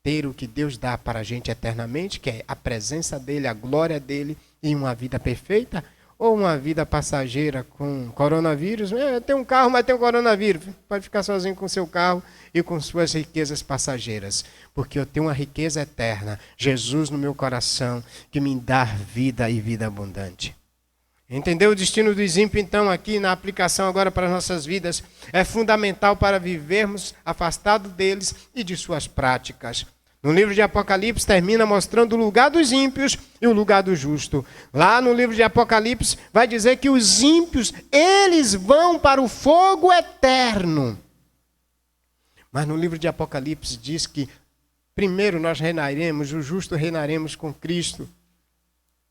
Ter o que Deus dá para a gente eternamente, que é a presença dele, a glória dele em uma vida perfeita, ou uma vida passageira com coronavírus? Tem um carro, mas tem um coronavírus. Pode ficar sozinho com seu carro e com suas riquezas passageiras. Porque eu tenho uma riqueza eterna, Jesus no meu coração, que me dá vida e vida abundante. Entender o destino dos ímpios, então, aqui na aplicação agora para as nossas vidas, é fundamental para vivermos afastados deles e de suas práticas. No livro de Apocalipse termina mostrando o lugar dos ímpios e o lugar do justo. Lá no livro de Apocalipse vai dizer que os ímpios, eles vão para o fogo eterno. Mas no livro de Apocalipse diz que primeiro nós reinaremos, o justo reinaremos com Cristo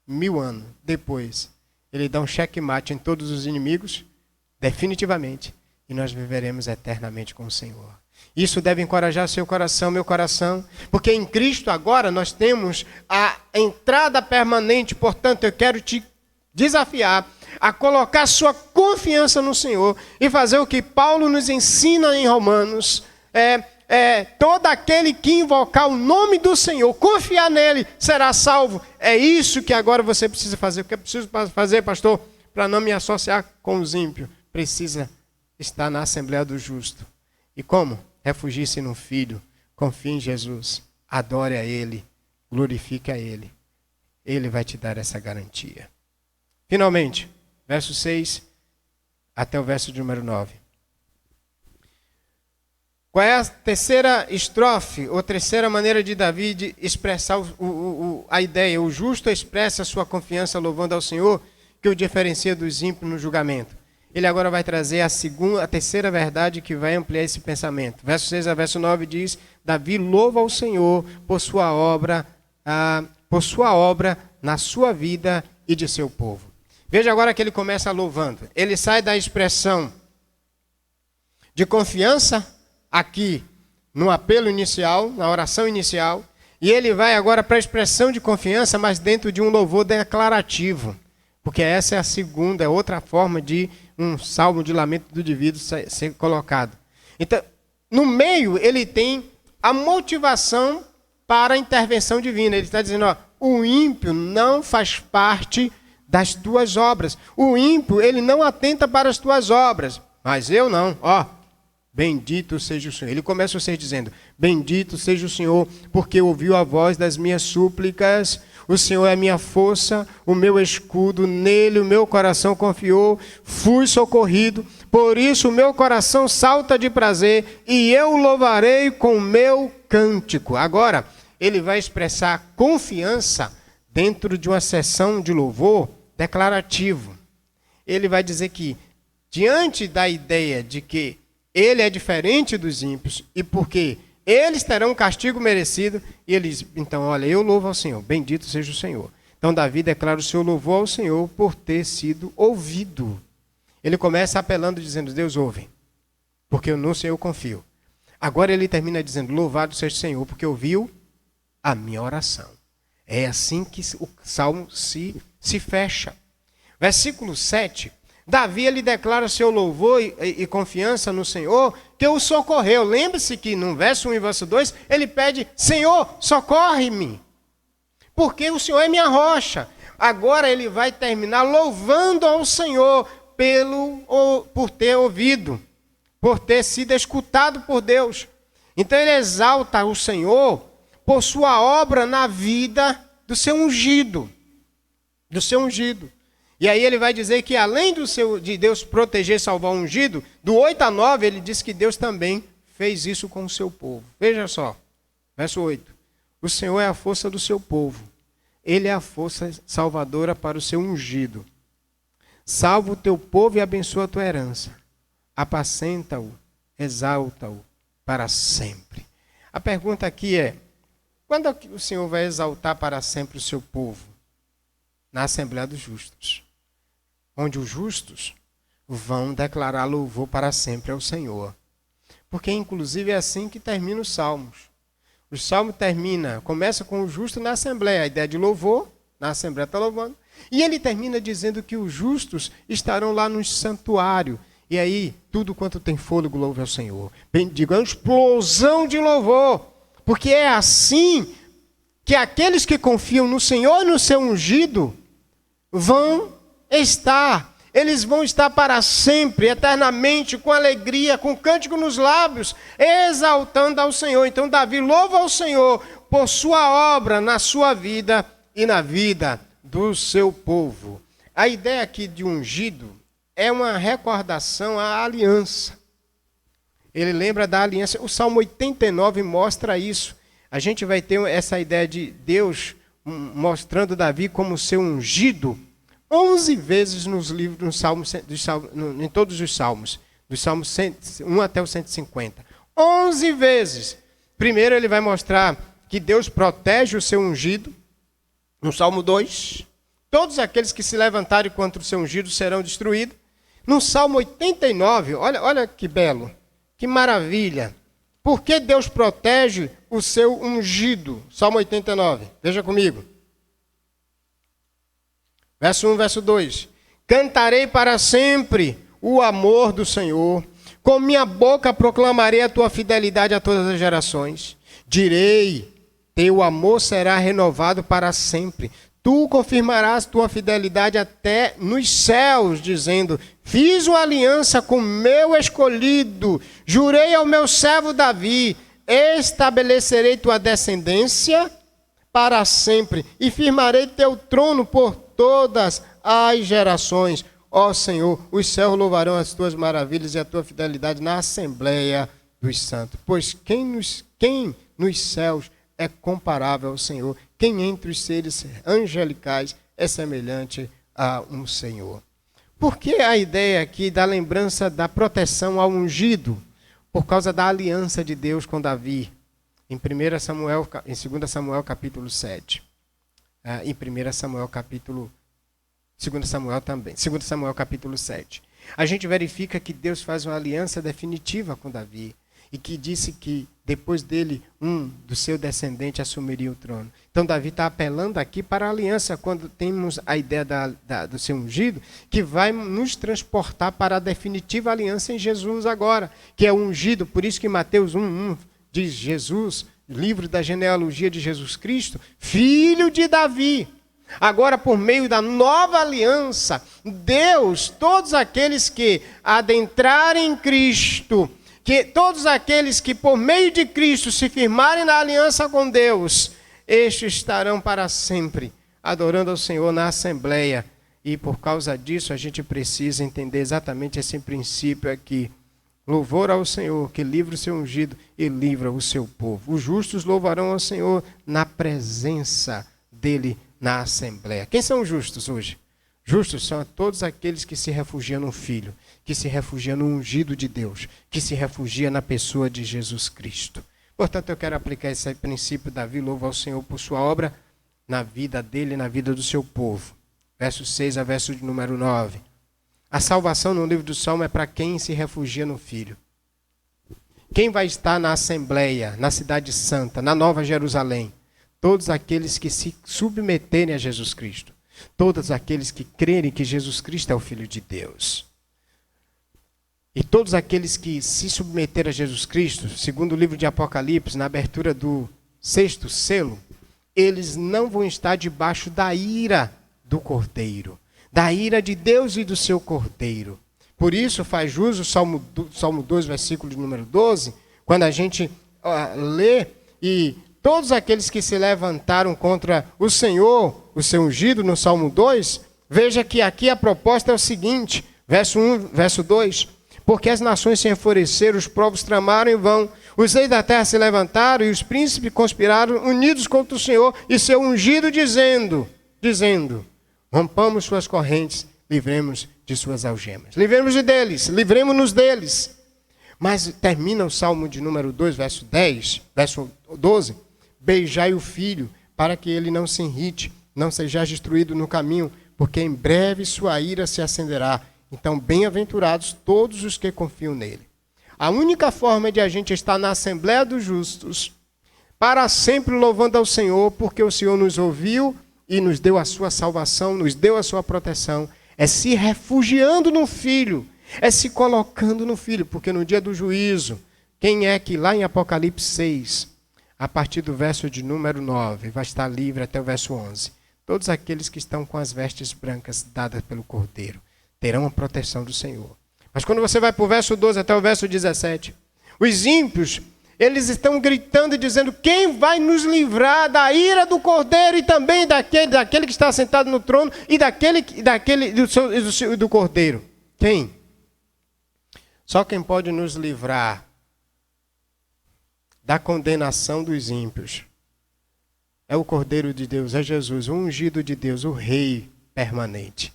1000 anos. Depois, ele dá um checkmate em todos os inimigos, definitivamente, e nós viveremos eternamente com o Senhor. Isso deve encorajar seu coração, meu coração, porque em Cristo agora nós temos a entrada permanente. Portanto, eu quero te desafiar a colocar sua confiança no Senhor e fazer o que Paulo nos ensina em Romanos. Todo aquele que invocar o nome do Senhor, confiar nele, será salvo. É isso que agora você precisa fazer. O que eu preciso fazer, pastor, para não me associar com os ímpios? Precisa estar na Assembleia do Justo. E como? Refugie-se no Filho, confie em Jesus, adore a Ele, glorifique a Ele. Ele vai te dar essa garantia. Finalmente, verso 6 até o verso de número 9. Qual é a terceira estrofe, ou terceira maneira de Davi de expressar a ideia? O justo expressa a sua confiança louvando ao Senhor, que o diferencia dos ímpios no julgamento. ele agora vai trazer a terceira verdade que vai ampliar esse pensamento. Verso 6 a verso 9 diz: Davi louva ao Senhor por sua obra na sua vida e de seu povo. Veja agora que ele começa louvando. Ele sai da expressão de confiança aqui no apelo inicial, na oração inicial, e ele vai agora para a expressão de confiança, mas dentro de um louvor declarativo. Porque essa é a segunda, é outra forma de um salmo de lamento do indivíduo ser colocado. Então, no meio, ele tem a motivação para a intervenção divina. Ele está dizendo, ó, o ímpio não faz parte das tuas obras. O ímpio, ele não atenta para as tuas obras. Mas eu não, ó. Bendito seja o Senhor. Ele começa o 6 dizendo, bendito seja o Senhor, porque ouviu a voz das minhas súplicas. O Senhor é a minha força, o meu escudo, nele o meu coração confiou, fui socorrido. Por isso o meu coração salta de prazer e eu o louvarei com o meu cântico. Agora, ele vai expressar confiança dentro de uma sessão de louvor declarativo. Ele vai dizer que, diante da ideia de que ele é diferente dos ímpios e porque eles terão um castigo merecido, e ele diz, então, olha, eu louvo ao Senhor, bendito seja o Senhor. Então Davi declara o seu louvor ao Senhor por ter sido ouvido. Ele começa apelando, dizendo, Deus ouve, porque no Senhor eu confio. Agora ele termina dizendo, louvado seja o Senhor, porque ouviu a minha oração. É assim que o salmo se fecha. Versículo 7, Davi, ele declara seu louvor e confiança no Senhor, que o socorreu. Lembre-se que no verso 1 e verso 2, ele pede, Senhor, socorre-me, porque o Senhor é minha rocha. Agora ele vai terminar louvando ao Senhor por ter ouvido, por ter sido escutado por Deus. Então ele exalta o Senhor por sua obra na vida do seu ungido. Do seu ungido. E aí ele vai dizer que além de Deus proteger e salvar o ungido, do 8 a 9 ele diz que Deus também fez isso com o seu povo. Veja só, verso 8. O Senhor é a força do seu povo. Ele é a força salvadora para o seu ungido. Salva o teu povo e abençoa a tua herança. Apacenta-o, exalta-o para sempre. A pergunta aqui é, quando o Senhor vai exaltar para sempre o seu povo? Na Assembleia dos Justos, onde os justos vão declarar louvor para sempre ao Senhor. Porque, inclusive, é assim que termina os salmos. O salmo começa com o justo na Assembleia, a ideia de louvor, na Assembleia está louvando, e ele termina dizendo que os justos estarão lá no santuário, e aí, tudo quanto tem fôlego louve ao Senhor. Bendigo, é uma explosão de louvor, porque é assim que aqueles que confiam no Senhor e no seu ungido, eles vão estar para sempre, eternamente, com alegria, com cântico nos lábios, exaltando ao Senhor. Então Davi louva ao Senhor por sua obra na sua vida e na vida do seu povo. A ideia aqui de ungido é uma recordação à aliança. Ele lembra da aliança. O Salmo 89 mostra isso. A gente vai ter essa ideia de Deus mostrando Davi como seu ungido 11 vezes nos livros, em todos os salmos, dos salmos 1 até o 150. 11 vezes. Primeiro ele vai mostrar que Deus protege o seu ungido. No Salmo 2, todos aqueles que se levantarem contra o seu ungido serão destruídos. No Salmo 89, olha que belo, que maravilha. Por que Deus protege o seu ungido? Salmo 89, veja comigo. Verso 1, verso 2. Cantarei para sempre o amor do Senhor. Com minha boca proclamarei a tua fidelidade a todas as gerações. Direi, teu amor será renovado para sempre. Tu confirmarás tua fidelidade até nos céus, dizendo, fiz uma aliança com meu escolhido. Jurei ao meu servo Davi, estabelecerei tua descendência para sempre e firmarei teu trono por todas as gerações. Ó Senhor, os céus louvarão as tuas maravilhas e a tua fidelidade na Assembleia dos Santos. Pois quem nos céus é comparável ao Senhor? Quem entre os seres angelicais é semelhante a um Senhor? Por que a ideia aqui da lembrança da proteção ao ungido? Por causa da aliança de Deus com Davi. Em 2 Samuel capítulo 7. Em 1 Samuel capítulo... 2 Samuel também. 2 Samuel capítulo 7. A gente verifica que Deus faz uma aliança definitiva com Davi. E que disse que depois dele, do seu descendente assumiria o trono. Então Davi está apelando aqui para a aliança, quando temos a ideia do seu ungido, que vai nos transportar para a definitiva aliança em Jesus agora, que é o ungido. Por isso que Mateus 1:1 diz Jesus, livro da genealogia de Jesus Cristo, filho de Davi. Agora, por meio da nova aliança, Deus, todos aqueles que adentrarem em Cristo, que todos aqueles que por meio de Cristo se firmarem na aliança com Deus, estes estarão para sempre adorando ao Senhor na Assembleia. E por causa disso a gente precisa entender exatamente esse princípio aqui. Louvor ao Senhor, que livra o seu ungido e livra o seu povo. Os justos louvarão ao Senhor na presença dele na Assembleia. Quem são os justos hoje? Justos são todos aqueles que se refugiam no Filho, que se refugiam no ungido de Deus, que se refugiam na pessoa de Jesus Cristo. Portanto, eu quero aplicar esse princípio. Davi louva ao Senhor por sua obra na vida dele e na vida do seu povo. Verso 6 a verso de número 9. A salvação no livro do Salmo é para quem se refugia no Filho. Quem vai estar na Assembleia, na Cidade Santa, na Nova Jerusalém? Todos aqueles que se submeterem a Jesus Cristo. Todos aqueles que crerem que Jesus Cristo é o Filho de Deus. E todos aqueles que se submeterem a Jesus Cristo, segundo o livro de Apocalipse, na abertura do 6º selo, eles não vão estar debaixo da ira do Cordeiro, da ira de Deus e do seu Cordeiro. Por isso faz jus o Salmo 2, versículo de número 12, quando a gente lê: e todos aqueles que se levantaram contra o Senhor, o seu ungido, no Salmo 2, veja que aqui a proposta é o seguinte, verso 1, verso 2, porque as nações se enfureceram, os povos tramaram em vão, os reis da terra se levantaram e os príncipes conspiraram, unidos contra o Senhor e seu ungido, dizendo, rompamos suas correntes, livremos de suas algemas. Livremos-nos deles, livremos-nos deles. Mas termina o Salmo de número 2, verso 10, verso 12, beijai o filho, para que ele não se irrite, não seja destruído no caminho, porque em breve sua ira se acenderá. Então, bem-aventurados todos os que confiam nele. A única forma de a gente estar na Assembleia dos Justos, para sempre louvando ao Senhor, porque o Senhor nos ouviu e nos deu a sua salvação, nos deu a sua proteção, é se refugiando no Filho, é se colocando no Filho, porque no dia do juízo, quem é que lá em Apocalipse 6, a partir do verso de número 9, vai estar livre até o verso 11, todos aqueles que estão com as vestes brancas dadas pelo Cordeiro, terão a proteção do Senhor. Mas quando você vai para o verso 12 até o verso 17, os ímpios, eles estão gritando e dizendo: quem vai nos livrar da ira do Cordeiro e também daquele que está sentado no trono e do Cordeiro? Quem? Só quem pode nos livrar da condenação dos ímpios é o Cordeiro de Deus, é Jesus, o ungido de Deus, o Rei permanente.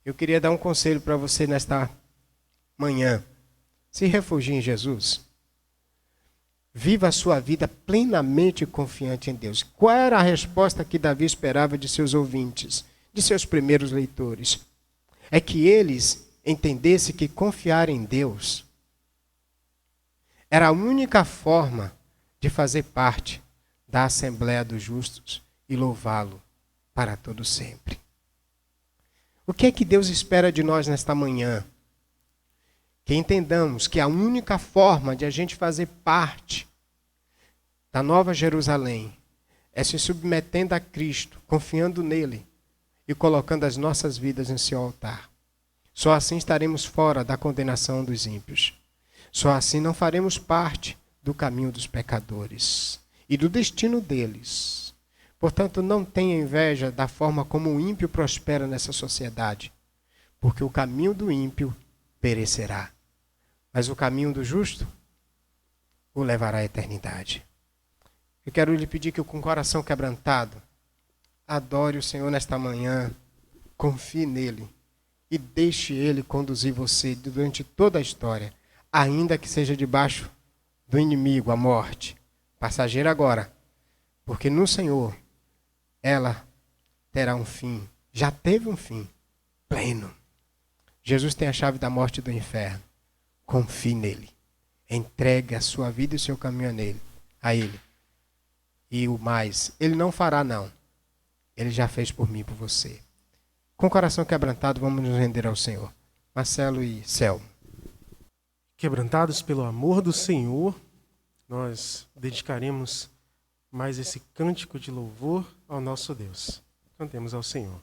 Eu queria dar um conselho para você nesta manhã. Se refugie em Jesus. Viva a sua vida plenamente confiante em Deus. Qual era a resposta que Davi esperava de seus ouvintes, de seus primeiros leitores? É que eles entendessem que confiar em Deus era a única forma de fazer parte da Assembleia dos Justos e louvá-lo para todo sempre. O que é que Deus espera de nós nesta manhã? Que entendamos que a única forma de a gente fazer parte da Nova Jerusalém é se submetendo a Cristo, confiando nele e colocando as nossas vidas em seu altar. Só assim estaremos fora da condenação dos ímpios. Só assim não faremos parte do caminho dos pecadores e do destino deles. Portanto, não tenha inveja da forma como o ímpio prospera nessa sociedade, porque o caminho do ímpio perecerá, mas o caminho do justo o levará à eternidade. Eu quero lhe pedir que, com o coração quebrantado, adore o Senhor nesta manhã, confie nele e deixe Ele conduzir você durante toda a história, ainda que seja debaixo do inimigo, a morte. Passageira agora, porque no Senhor ela terá um fim, já teve um fim pleno. Jesus tem a chave da morte e do inferno. Confie nele. Entregue a sua vida e o seu caminho a ele. E o mais, ele não fará não. Ele já fez por mim e por você. Com o coração quebrantado, vamos nos render ao Senhor. Marcelo e Selmo. Quebrantados pelo amor do Senhor, nós dedicaremos mais esse cântico de louvor ao nosso Deus. Cantemos ao Senhor.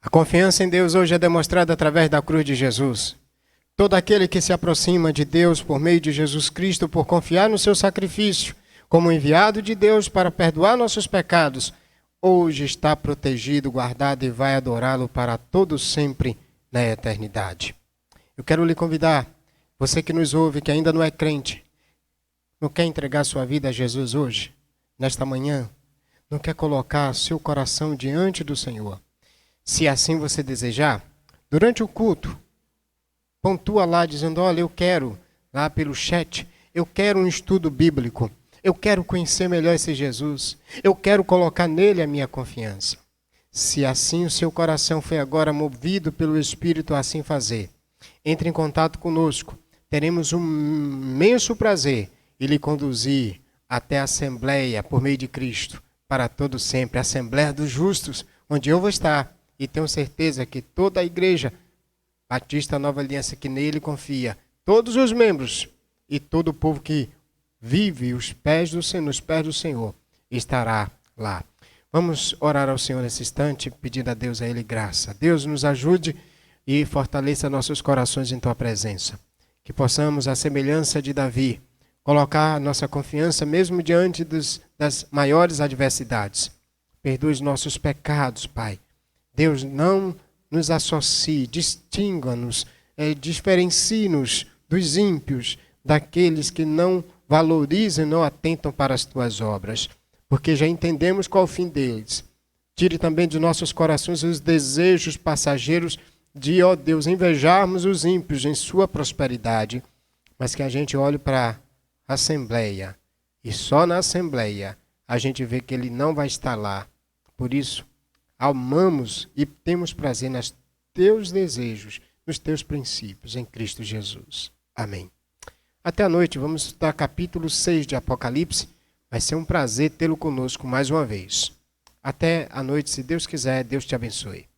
A confiança em Deus hoje é demonstrada através da cruz de Jesus. Todo aquele que se aproxima de Deus por meio de Jesus Cristo, por confiar no seu sacrifício, como enviado de Deus para perdoar nossos pecados, hoje está protegido, guardado e vai adorá-lo para todo sempre na eternidade. Eu quero lhe convidar, você que nos ouve, que ainda não é crente, não quer entregar sua vida a Jesus hoje, nesta manhã, não quer colocar seu coração diante do Senhor. Se assim você desejar, durante o culto, pontua lá dizendo, olha, eu quero, lá pelo chat, eu quero um estudo bíblico. Eu quero conhecer melhor esse Jesus. Eu quero colocar nele a minha confiança. Se assim o seu coração foi agora movido pelo Espírito a assim fazer, entre em contato conosco. Teremos um imenso prazer em lhe conduzir até a Assembleia por meio de Cristo, para todo sempre, a Assembleia dos Justos, onde eu vou estar. E tenho certeza que toda a Igreja Batista Nova Aliança que nele confia, todos os membros e todo o povo que vive nos pés do Senhor, estará lá. Vamos orar ao Senhor nesse instante, pedindo a Deus, a Ele graça. Deus nos ajude e fortaleça nossos corações em Tua presença. Que possamos, à semelhança de Davi, colocar nossa confiança mesmo diante das maiores adversidades. Perdoe os nossos pecados, Pai. Deus, não nos associe, distinga-nos, diferencie-nos dos ímpios, daqueles que não valorizam e não atentam para as Tuas obras, porque já entendemos qual é o fim deles. Tire também de nossos corações os desejos passageiros de, ó Deus, invejarmos os ímpios em sua prosperidade, mas que a gente olhe para a Assembleia, e só na Assembleia a gente vê que Ele não vai estar lá. Por isso, amamos e temos prazer nos Teus desejos, nos Teus princípios, em Cristo Jesus. Amém. Até a noite, vamos estudar capítulo 6 de Apocalipse. Vai ser um prazer tê-lo conosco mais uma vez. Até a noite, se Deus quiser, Deus te abençoe.